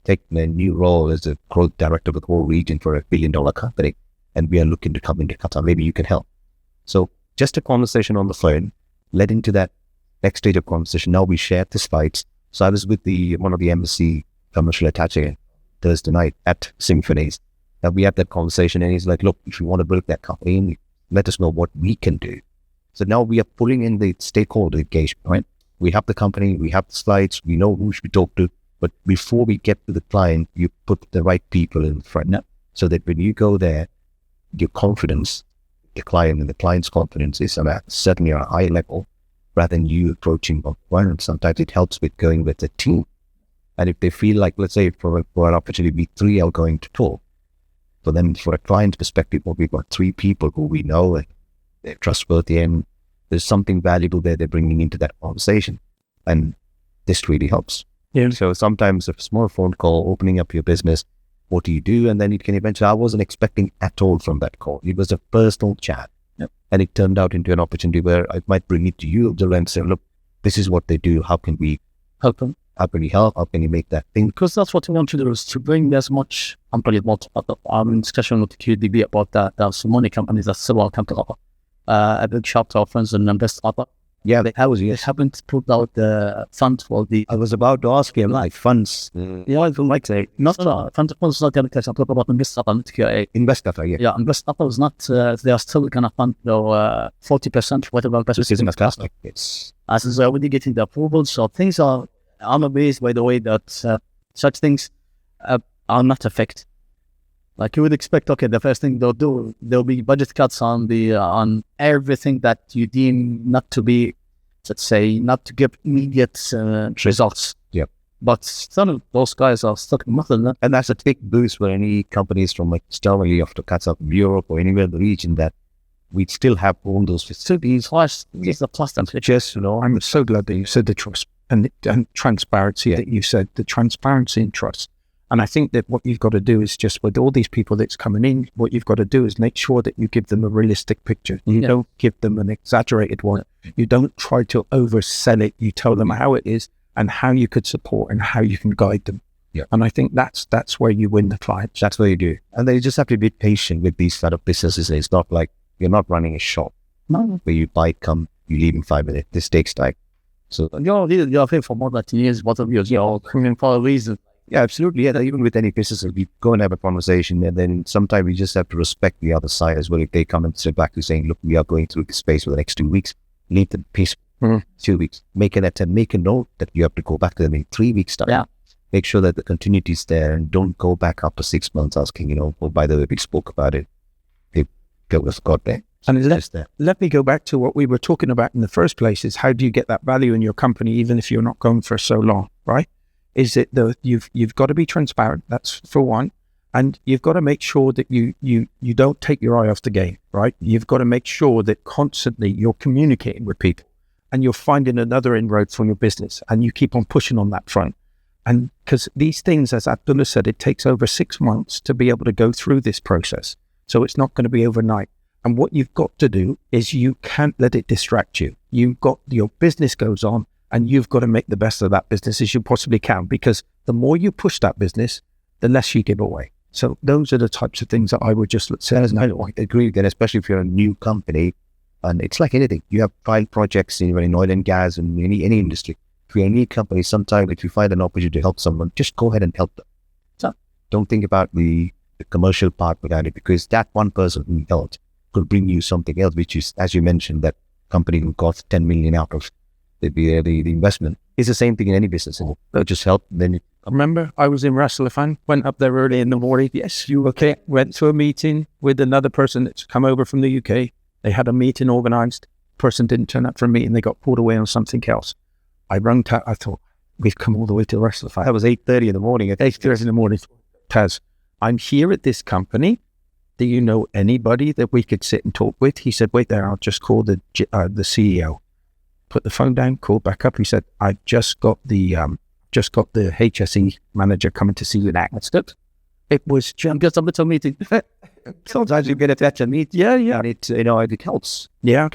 taken a new role as a growth director of the whole region for $1 billion company, and we are looking to come into Qatar. Maybe you can help. So just a conversation on the phone led into that next stage of conversation. Now we shared the slides. So I was with one of the embassy commercial attaché Thursday night at Symphonies. And we had that conversation, and he's like, look, if you want to build that company, let us know what we can do. So now we are pulling in the stakeholder engagement, right? We have the company, we have the slides, we know who should we talk to. But before we get to the client, you put the right people in front, so that when you go there, your confidence, the client and the client's confidence is certainly at a high level, rather than you approaching one. And sometimes it helps with going with a team. And if they feel like, let's say for an opportunity, we 3 are going to talk. For them, for a client's perspective, we've got 3 people who we know and they're trustworthy, and there's something valuable there they're bringing into that conversation. And this really helps. Yeah. So sometimes a small phone call, opening up your business, what do you do? And then it can eventually, I wasn't expecting at all from that call. It was a personal chat. And it turned out into an opportunity where I might bring it to you and say, look, this is what they do. How can we help them? How can we help? How can you make that thing? Because that's what we want to do, is to bring as much. I'm in discussion with the QDB about that. There are so many companies that still welcome to offer a big shop to our friends and invest offer. Yeah, They haven't put out the fund for the. I was about to ask you, like funds. Yeah, I don't like say not fund is not going to catch up about invest offer. Invest offer, yeah. Yeah, invest offer is not. They are still going to fund 40%, whatever percent. This isn't fantastic. It's As is already getting the approval, so things are. I'm amazed by the way that such things are not affected. Like you would expect, okay, the first thing they'll do, there'll be budget cuts on the on everything that you deem not to be, let's say, not to give immediate results. Yep. But still, those guys are stuck in nothing. and that's a big boost for any companies from like externally off to Qatar, Europe, or anywhere in the region that we still have all those facilities. Plus, it's the plus and Just, I'm so glad that you said the trust and transparency that you said, the transparency and trust. And I think that what you've got to do is just with all these people that's coming in, what you've got to do is make sure that you give them a realistic picture. You don't give them an exaggerated one. You don't try to oversell it. You tell them how it is and how you could support and how you can guide them. Yeah. And I think that's where you win the clients. That's what you do. And then you just have to be patient with these sort of businesses. It's not like you're not running a shop where you buy, come, you leave in 5 minutes. This takes time. So you're here for more than 10 years, what of years, you're all coming for a reason. yeah, absolutely. Yeah, even with any business, we go and have a conversation, and then sometimes we just have to respect the other side as well. If they come and sit back to saying, look, we are going through this space for the next 2 weeks, leave them peaceful. 2 weeks. Make an attempt, make a note that you have to go back to them in 3 weeks' time. Yeah. Make sure that the continuity is there, and don't go back after 6 months asking, oh, by the way, we spoke about it. They got there. And let me go back to what we were talking about in the first place, is how do you get that value in your company, even if you're not going for so long, right? Is it you've got to be transparent, that's for one, and you've got to make sure that you don't take your eye off the game, right? You've got to make sure that constantly you're communicating with people and you're finding another inroad for your business, and you keep on pushing on that front. And because these things, as Abdullah said, it takes over 6 months to be able to go through this process. So it's not going to be overnight. And what you've got to do is you can't let it distract you. Your business goes on, and you've got to make the best of that business as you possibly can, because the more you push that business, the less you give away. So those are the types of things that I would just say. I agree with that, especially if you're a new company. And it's like anything. You have trial projects in oil and gas and any industry. If you're a new company, sometimes if you find an opportunity to help someone, just go ahead and help them. So don't think about the commercial part behind it, because that one person who helped could bring you something else, which is, as you mentioned, that company who got 10 million out of the investment. It's the same thing in any business. They'll just help. Then remember, I was in Ras Al Khaimah, went up there early in the morning. Yes, you okay? Went to a meeting with another person that's come over from the UK. They had a meeting organized. Person didn't turn up for a meeting. They got pulled away on something else. I rang Taz. I thought, we've come all the way to Ras Al Khaimah. that was 8:30 in the morning. 8:30 in the morning. Taz, I'm here at this company. Do you know anybody that we could sit and talk with? He said, wait there, I'll just call the CEO. Put the phone down, called back up. He said, I've just got the HSE manager coming to see you now. That's good. It was just a little meeting. Sometimes you get a touch and meet. Yeah. And it helps. Yeah.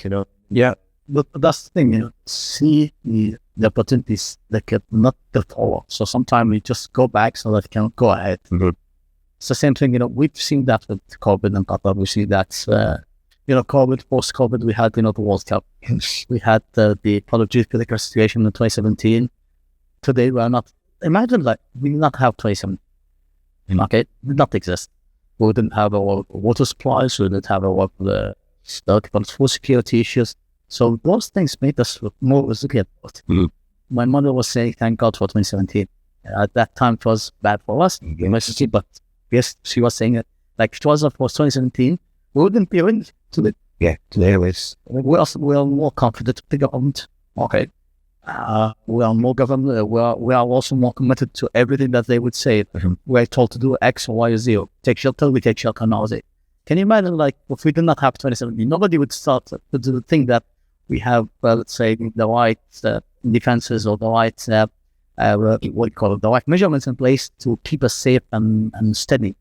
Yeah. But that's the thing, see the opportunities that get not the forward. So sometimes we just go back so that we can go ahead. Mm-hmm. It's the same thing, we've seen that with COVID and Qatar. We see that, COVID, post-COVID, we had, the World Cup. We had the geopolitical situation in 2017. Today, we are not, imagine that we did not have 2017. Okay, it did not exist. We didn't have our water supplies, we didn't have our food security issues. So those things made us more resilient. Mm-hmm. My mother was saying, thank God for 2017. At that time, it was bad for us, but yes, she was saying it. Like, if it wasn't for 2017, we wouldn't be in to it. Yeah, today we are more confident to the government. Okay. We are more government. We are also more committed to everything that they would say. Mm-hmm. We're told to do X or Y or Z. Take shelter, we take shelter now. Can you imagine, like, if we did not have 2017, nobody would start to do the thing that we have, let's say, the right defenses or the right, the right measurements in place to keep us safe and steady.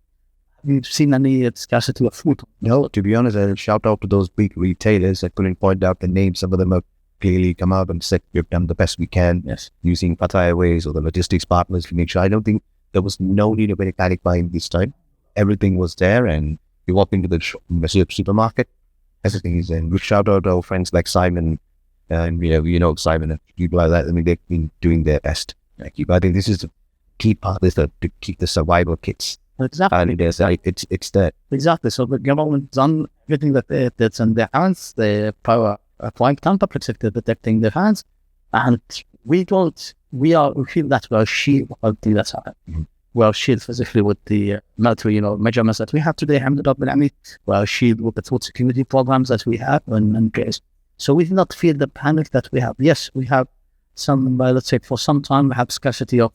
We've seen any scarcity of food. No, to be honest, I shout out to those big retailers. I couldn't point out the names. Some of them have clearly come out and said we've done the best we can using Qatar Airways or the logistics partners to make sure. I don't think there was no need of any panic buying this time. Everything was there, and you walk into the supermarket, everything is in. We shout out to our friends like Simon, and Simon and people like that. I mean, they've been doing their best. I think this is the key part, is to keep the survival kits. Exactly. And it's there. Exactly. So the government done everything that's in their hands. The power applying counter protecting their hands, and we feel that we're shield of the that's happening. Mm-hmm. We're shield physically with the military, measurements that we have today. We're shield with the food security programs that we have and place. So we do not feel the panic that we have. Yes, we have some. Let's say for some time we have scarcity of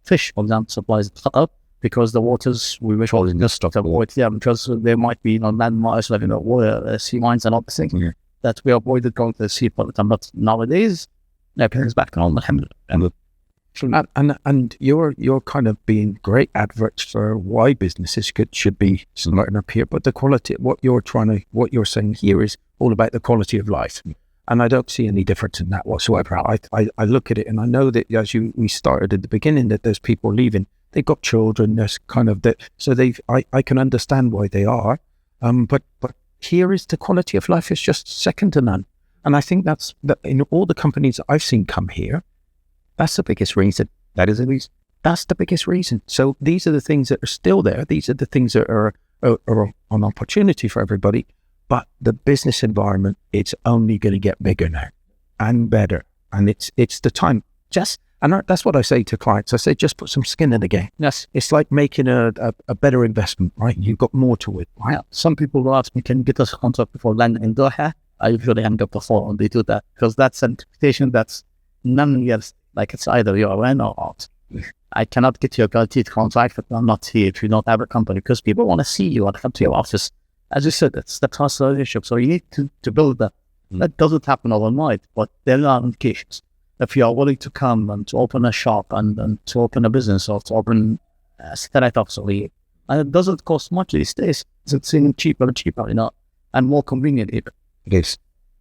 fish, for example, supplies up because the waters we wish all just to avoid. Yeah, because there might be landmines, like water, sea mines, and all the things that we avoided going to the sea all the time. But nowadays, everything's back on. And you're kind of being great adverts for why businesses should be starting up here. But the quality, what you're saying here is all about the quality of life. And I don't see any difference in that whatsoever. I look at it and I know that as we started at the beginning, that there's people leaving. They've got children. There's kind of that. So I can understand why they are. But here is the quality of life is just second to none. And I think that in all the companies I've seen come here, that's the biggest reason. That is the reason. That's the biggest reason. So these are the things that are still there. These are the things that are an opportunity for everybody. But the business environment, it's only going to get bigger now and better. And it's the time. That's what I say to clients. I say, just put some skin in the game. Yes. It's like making a better investment, right? You've got more to it. Right? Some people will ask me, can you get us a contract before landing in Doha? I usually hang up before when they do that, because that's an expectation that's none else. Like it's either you're in or out. I cannot get you a guaranteed contract if I'm not here, if you don't have a company, because people want to see you and come to your office. As you said, it's the trust relationship. So you need to build that. That doesn't happen overnight, but there are indications. If you are willing to come and to open a shop and to open a business or to open a satellite office, and it doesn't cost much these days. It's getting cheaper and cheaper, and more convenient even. Yes.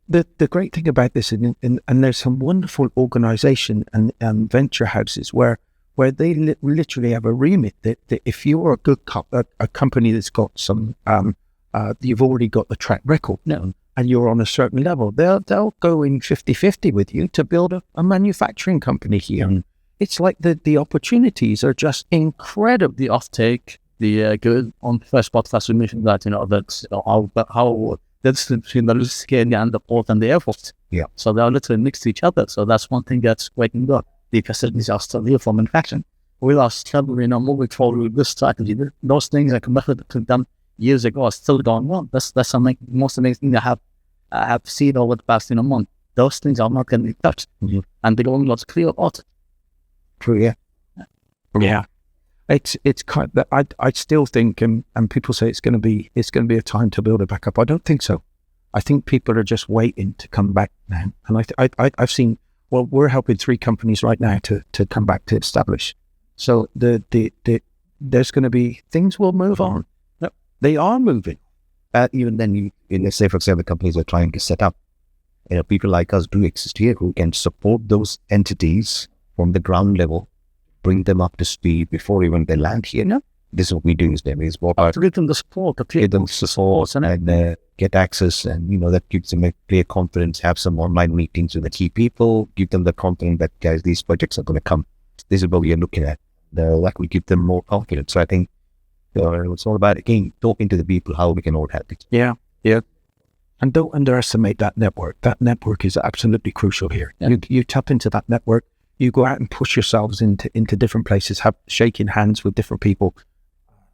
The great thing about this, and there's some wonderful organization and venture houses where they literally have a remit that if you're a good a company that's got some, you've already got the track record now, and you're on a certain level, they'll go in 50-50 with you to build a manufacturing company here. It's like the opportunities are just incredible. The offtake, the good on the first podcast we mentioned that that's how that's between the logistics and the port and the airport. Yeah. So they're literally next to each other. So that's one thing that's waking up. The facilities are still here for manufacturing. We are still, moving forward with this strategy. Those things I committed to them years ago are still going on. That's something most amazing thing I have seen over the past month. Those things are not going to be touched, and they're going to clear out. True. Yeah. Yeah. It's kind of, I still think, and people say it's going to be a time to build it back up. I don't think so. I think people are just waiting to come back now. And I've seen, we're helping 3 companies right now to come back to establish. So there's going to be, things will move on. No, they are moving. Even then, let's say, for example, companies are trying to set up, people like us do exist here who can support those entities from the ground level, bring them up to speed before even they land here. No, this is what we do. Is walk out, to give them the support, and get access, and that gives them a clear confidence. Have some online meetings with the key people, give them the confidence that, guys, these projects are going to come. This is what we are looking at. That will give them more confidence. So I think it's all about, again, talking to the people, how we can all help it. Yeah. And don't underestimate that network. That network is absolutely crucial here. Yeah. You tap into that network. You go out and push yourselves into different places, shaking hands with different people.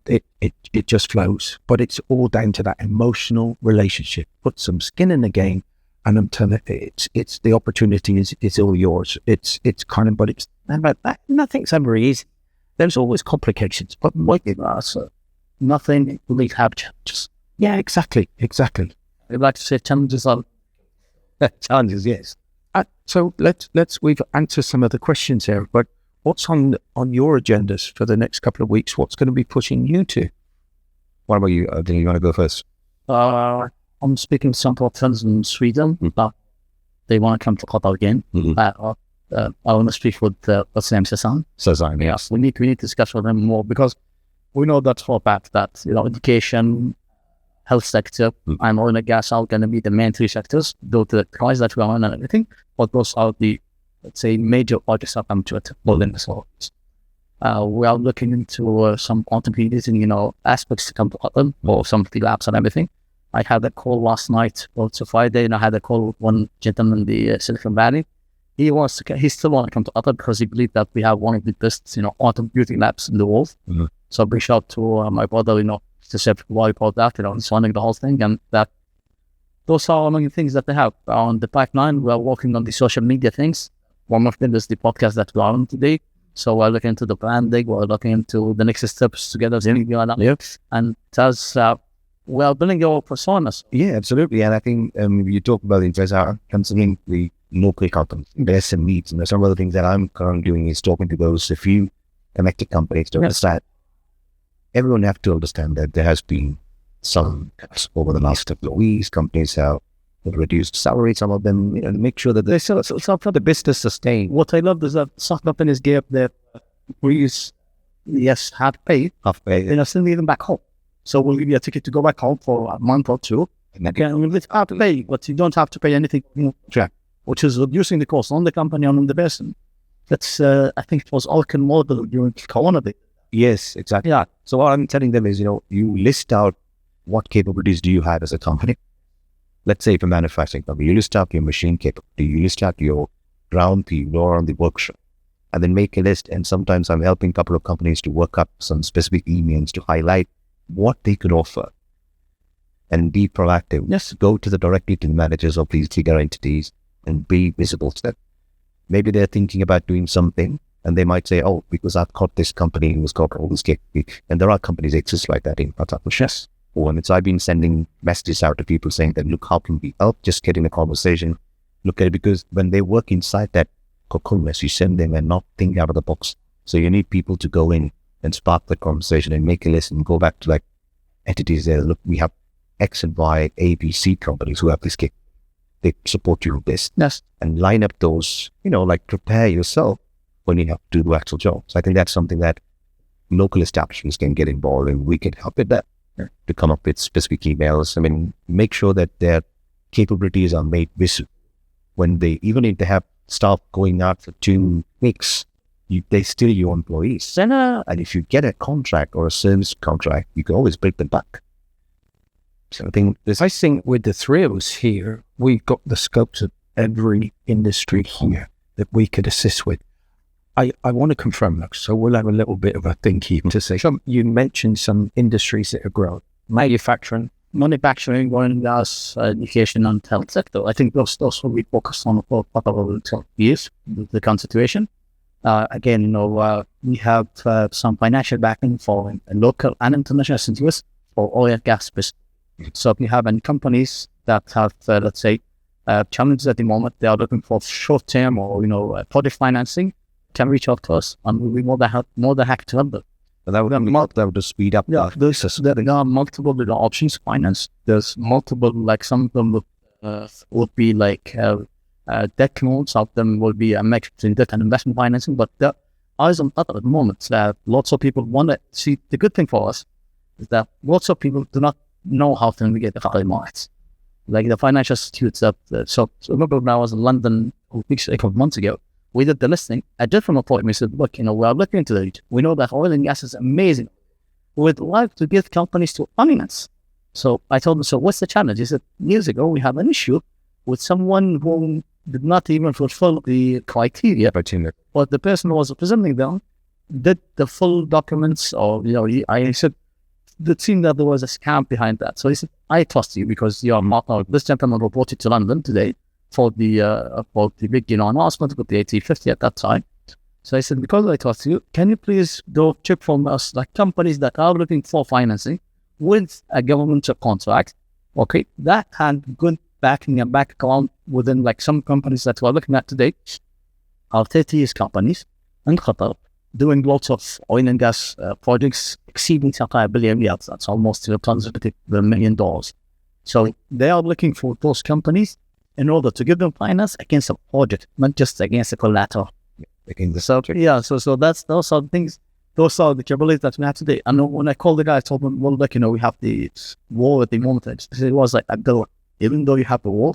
It just flows. But it's all down to that emotional relationship. Put some skin in the game, and I'm telling you, it's the opportunity is all yours. It's kind of, but it's nothing's ever easy. There's always complications, but nothing really have challenges. Yeah, exactly. I'd like to say challenges are Challenges, yes. So we've answered some of the questions here, but what's on your agendas for the next couple of weeks? What's going to be pushing you to? What about you? Do you want to go first? I'm speaking to some friends in Sweden, but they want to come to Qatar again. I want to speak with what's his name, Sazan, yes. We need to discuss with them more, because we know that for a fact that education, health sector, and oil and gas are going to be the main three sectors, due to the price that we are on and everything. But those are the, let's say, major projects that come to it, building the source. We are looking into some contributing, aspects to come to Qatar, or some of the labs and everything. I had a call last night, well, it's a Friday, and I had a call with one gentleman in the Silicon Valley. He still wants to come to Qatar because he believes that we have one of the best, quantum computing labs in the world. So big shout to my brother, to say why about that, he's running the whole thing, and that those are among the things that they have on the pipeline. We are working on the social media things. One of them is the podcast that we are on today. So we're looking into the branding, we're looking into the next steps together, and as we are building our personas. Yeah, absolutely. And I think you talk about the interest, considering the local companies, the SMEs, and some of the things that I'm currently doing is talking to those a few connected companies to understand. Everyone have to understand that there has been some cuts over the last couple of weeks. Companies have reduced salary, some of them, make sure that they still for the business sustain. What I love is that some companies gave their employees, half pay, still leave them back home. So we'll give you a ticket to go back home for a month or two. Again, we'll have to pay, but you don't have to pay anything, which is reducing the cost on the company and on the person. That's, I think it was Alcan model during Corona. Yes, exactly. Yeah. So what I'm telling them is, you list out what capabilities do you have as a company. Let's say if a manufacturing company, you list out your machine capability, you list out your ground people or on the workshop, and then make a list. And sometimes I'm helping a couple of companies to work up some specific emails to highlight what they could offer and be proactive. Yes. Go directly to the managers of these bigger entities and be visible to them. Maybe they're thinking about doing something and they might say, oh, because I've got this company who's got all this capability. And there are companies that exist like that in Qatar. Yes. And so I've been sending messages out to people saying that, look, how can we help? Just getting a conversation. Look at it, because when they work inside that Cocoon, you send them and not think out of the box. So you need people to go in and spark the conversation and make a list and go back to like entities there. Look, we have X and Y, A, B, C companies who have this capability. They support you with this. Yes. And line up those, prepare yourself when you have to do the actual job. So I think that's something that local establishments can get involved in. We can help with that to come up with specific emails. I mean, make sure that their capabilities are made visible. Even if they have staff going out for 2 weeks, they're still your employees. And if you get a contract or a service contract, you can always break them back. So I think with the three of us here, we've got the scopes of every industry here that we could assist with. I want to confirm that, so we'll have a little bit of a think here to say. You mentioned some industries that are growing. Manufacturing, oil and gas, education and health sector. I think those will be focused on for a couple of years, the current situation. Again, we have some financial backing for local and international institutes for oil and gas business. So if you have any companies that have, let's say, challenges at the moment, they are looking for short-term or, project financing, can reach out to us and we'll be more than happy to help them. But that would just speed up. Yeah, there are multiple options to finance. There's multiple, like some of them would be like debt loans, some of them will be a mix between debt and investment financing, but there are some other at the moment that lots of people want to see. The good thing for us is that lots of people do not know how to navigate the capital markets. Like the financial institutes that, so remember when I was in London a couple of months ago, we did the listing. A different appointment, we said, look, we are looking into it. We know that oil and gas is amazing. We'd like to get companies to finance. So I told him, so what's the challenge? He said, years ago, we have an issue with someone who did not even fulfill the criteria. But the person who was presenting them did the full documents, or, I said, it seemed that there was a scam behind that. So he said, I trust you because you are partner. This gentleman reported to London today for the big, announcement with the AT50 at that time. So I said, because I trust you, can you please go check from us, like companies that are looking for financing with a government contract, okay, that had good backing and background within, like some companies that we're looking at today are 30 years companies in Qatar doing lots of oil and gas projects exceeding $1 billion. That's almost $1 million. So they are looking for those companies in order to give them finance against a project, not just against a collateral. So those are the things. Those are the capabilities that we have today. And when I called the guy, I told him, well, like, we have the war at the moment. It was like, even though you have the war,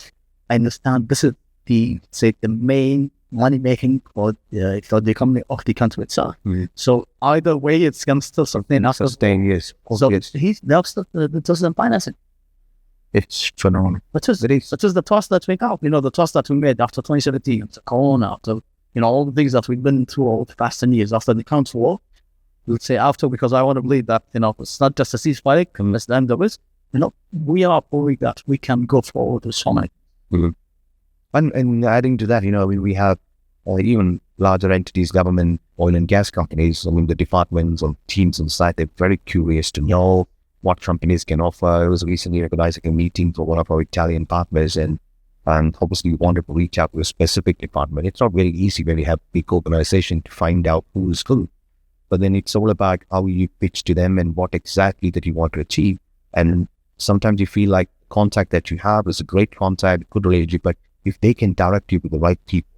I understand this is the main money making for the economy of the country itself. So either way, it's going to still sustain us. Sustain, yes. So that doesn't finance it. It's phenomenal. Which is the toss that we got. The toss that we made after 2017, after Corona, after all the things that we've been through over the past 10 years, after the counter war. Let's say after, because I want to believe that, it's not just a ceasefire, unless the end of it. We are proving that we can go forward with so many. And adding to that, we have even larger entities, government, oil and gas companies. The departments or teams on site, they're very curious to know what companies can offer. I was recently organizing a meeting for one of our Italian partners, and obviously we wanted to reach out to a specific department. It's not very easy when you have big organization to find out who's who. But then it's all about how you pitch to them and what exactly that you want to achieve. And sometimes you feel like the contact that you have is a great contact, good relationship, but if they can direct you to the right people,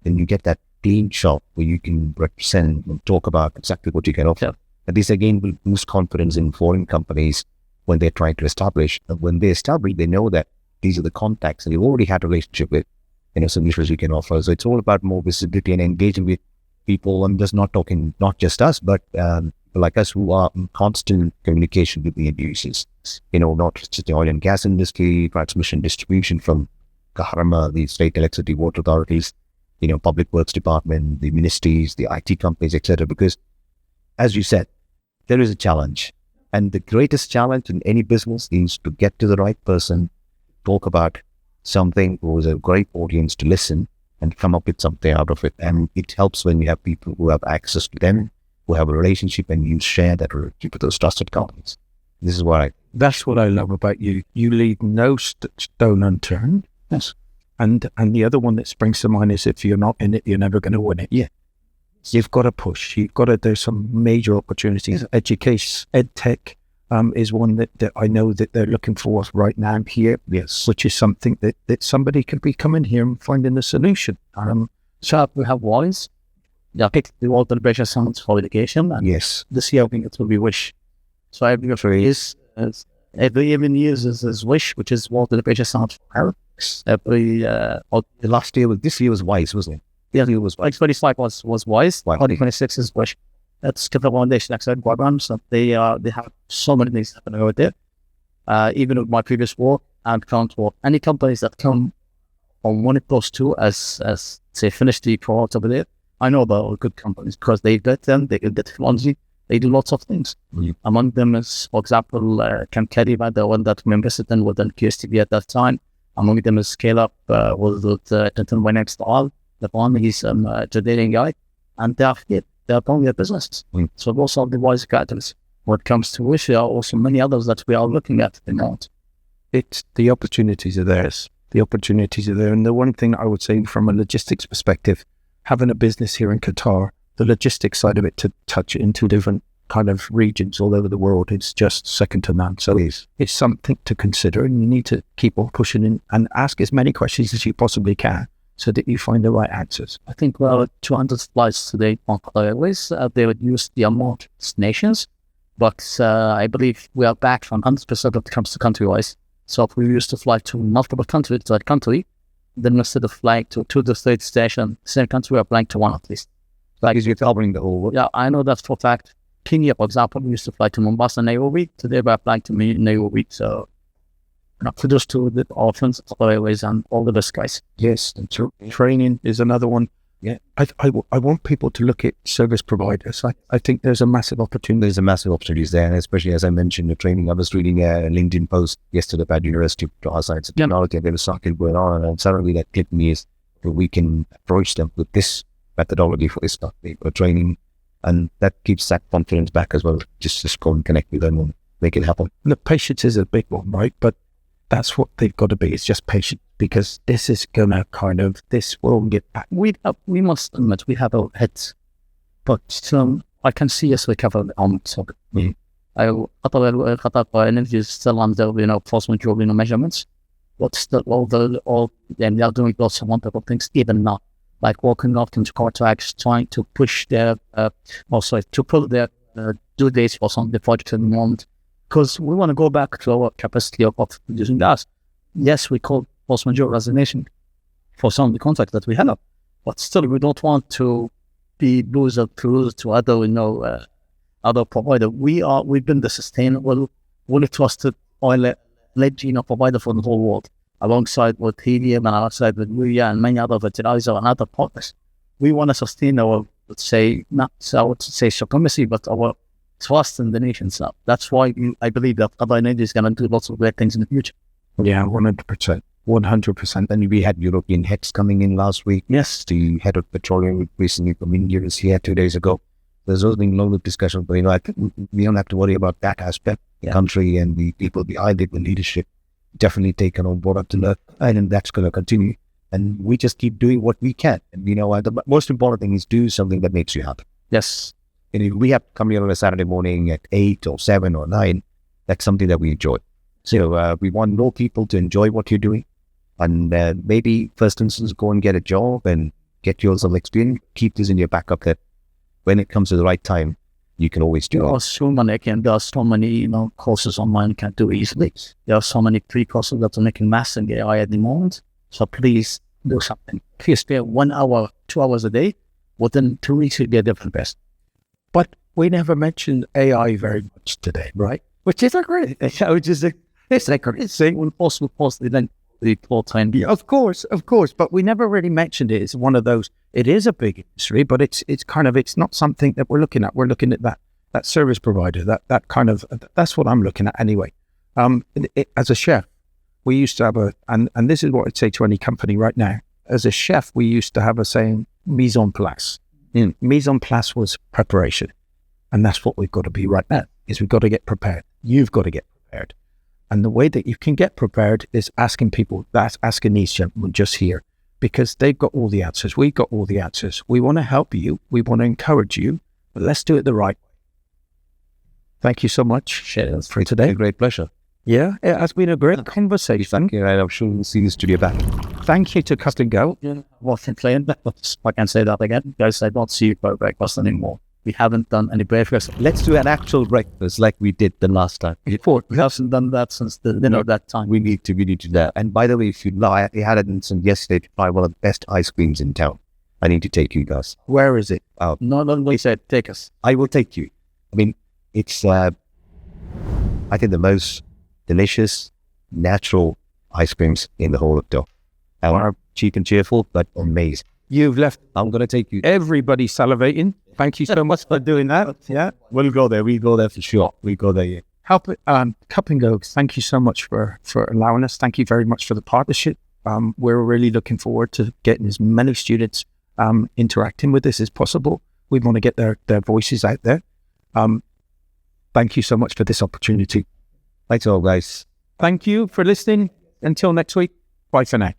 then you get that clean shot where you can represent and talk about exactly what you can offer. And this again will boost confidence in foreign companies when they're trying to establish. And when they establish, they know that these are the contacts and you already had a relationship with, solutions you can offer. So it's all about more visibility and engaging with people. I'm just not talking, not just us, but like us who are in constant communication with the end users. Not just the oil and gas industry, transmission distribution from Qatar, the state electricity water authorities, public works department, the ministries, the IT companies, etc. Because as you said, there is a challenge. And the greatest challenge in any business is to get to the right person, talk about something who is a great audience to listen and come up with something out of it. And it helps when you have people who have access to them, who have a relationship, and you share that relationship with those trusted companies. This is what That's what I love about you. You leave no stone unturned. Yes. And the other one that springs to mind is if you're not in it, you're never going to win it. Yeah. You've got to push. There's some major opportunities. Education, EdTech is one that I know that they're looking for right now here. Yes. Which is something that somebody could be coming here and finding the solution. So we have WISE. Pick the World Celebration Summits for Education. And yes. This year I think it will be WISH. So every year is WISH, which is World Celebration Summit for Health. This year was WISE, wasn't it? Yeah, it was WISE. 2025 was WISE. 2026 is WISH. That's Qatar Foundation Accelerated Program. So they have so many things happening over there. Even with my previous work and current work, any companies that come on one of those two as say finish the product over there, I know about good companies because they get them, they get the technology, they do lots of things. Among them is, for example, Camcari, the one that we invested in within QSTB at that time. Among them is Scale Up with my next style. The one he's a Jordanian guy, and they're growing their businesses. So those are the WISE academies. When it comes to WISH, there are also many others that we are looking at. It's the opportunities are there. The opportunities are there. And the one thing I would say from a logistics perspective, having a business here in Qatar, the logistics side of it to touch into different kind of regions all over the world, it's just second to none. So it's something to consider, and you need to keep on pushing in and ask as many questions as you possibly can so that you find the right answers. I think we're at 200 flights today on Qatar Airways. They would use the amount of destinations, but I believe we are back on 100% when it comes to country-wise. So if we used to fly to multiple countries to that country, then instead of flying to the third station, same country, we are flying to one at least. Because you're covering the whole world. Yeah, I know that for a fact. Kenya, for example, we used to fly to Mombasa, Nairobi. Today we're flying to Nairobi. So kudos to the orphans, Qatar Airways, and all the best guys. Yes, and training is another one. Yeah, I want people to look at service providers. I think there's a massive opportunity. There's a massive opportunities there, and especially as I mentioned, the training. I was reading a LinkedIn post yesterday about University of Qatar Science and Technology, and there was something going on, and suddenly that clicked me is that we can approach them with this methodology for this stuff, for training, and that keeps that confidence back as well. Just go and connect with them and make it happen. The patience is a big one, right? But that's what they've got to be. It's just patient, because this is gonna this will get back. We must admit we have our heads but I can see us recover on top. Qatar Energy is still under, force majeure, measurements. But still, and they are doing lots of wonderful things even now, like working out into contracts, trying to push their, to pull their due dates for some of the projects at the moment, because we want to go back to our capacity of producing gas. Yes, we call force majeure resignation for some of the contracts that we have, but still, we don't want to be loser to other, other provider. We've been the sustainable, fully trusted oil provider for the whole world, alongside with helium and alongside with urea and many other fertilizer and other partners. We want to sustain our, supremacy, but our trust in the nation. So that's why I believe that Qatar Energy is going to do lots of great things in the future. Yeah, 100%. 100%. And we had European heads coming in last week. Yes. The head of petroleum recently from India was here 2 days ago. There's always been a lot of discussion, but I think we don't have to worry about that aspect. The country and the people behind it, the leadership, definitely taken on board up to that, and that's going to continue. And we just keep doing what we can. And the most important thing is do something that makes you happy. Yes. And if we have to come here on a Saturday morning at 8 or 7 or 9, that's something that we enjoy. So we want more people to enjoy what you're doing. And maybe, first instance, go and get a job and get yourself experience. Keep this in your backup that when it comes to the right time, you can always do it. There are so many, courses online you can do easily. There are so many free courses that are making mass in AI at the moment. So please do something. If you spare 1 hour, 2 hours a day, within 2 weeks, you'll be a different person. But we never mentioned AI very much today, right? Which is a great, it's a great thing. We'll post the full time. Yeah, of course. But we never really mentioned it. It's one of those, it is a big industry, but it's not something that we're looking at. We're looking at that service provider, that's what I'm looking at anyway. As a chef, we used to have and this is what I'd say to any company right now. As a chef, we used to have a saying, mise en place. Mise en place was preparation. And that's what we've got to be right now, is we've got to get prepared. You've got to get prepared. And the way that you can get prepared is asking these gentlemen just here, because they've got all the answers. We've got all the answers. We want to help you. We want to encourage you, but let's do it the right way. Thank you so much for today. A great pleasure. Yeah, it has been a great conversation. Thank you, and I'm sure we'll see the studio back. Thank you to Cut and Go. I can say that again. Guys, I don't see you for breakfast anymore. We haven't done any breakfast. Let's do an actual breakfast like we did the last time. We haven't done that since that time. We need to do that. And by the way, if you lie, I had an incident yesterday to try one of the best ice creams in town. I need to take you guys. Where is it? No, we said take us. I will take you. I mean, it's I think the most delicious, natural ice creams in the whole of Doha. Are cheap and cheerful, but amazing. You've left I'm going to take you. everybody salivating. Thank you so much for doing that. Yeah, We'll go there. We go there for sure. We go there. Yeah. Cup and Go, thank you so much for allowing us. Thank you very much for the partnership. We're really looking forward to getting as many students interacting with this as possible. We want to get their voices out there. Thank you so much for this opportunity. Thanks all, guys. Thank you for listening. Until next week, bye for now.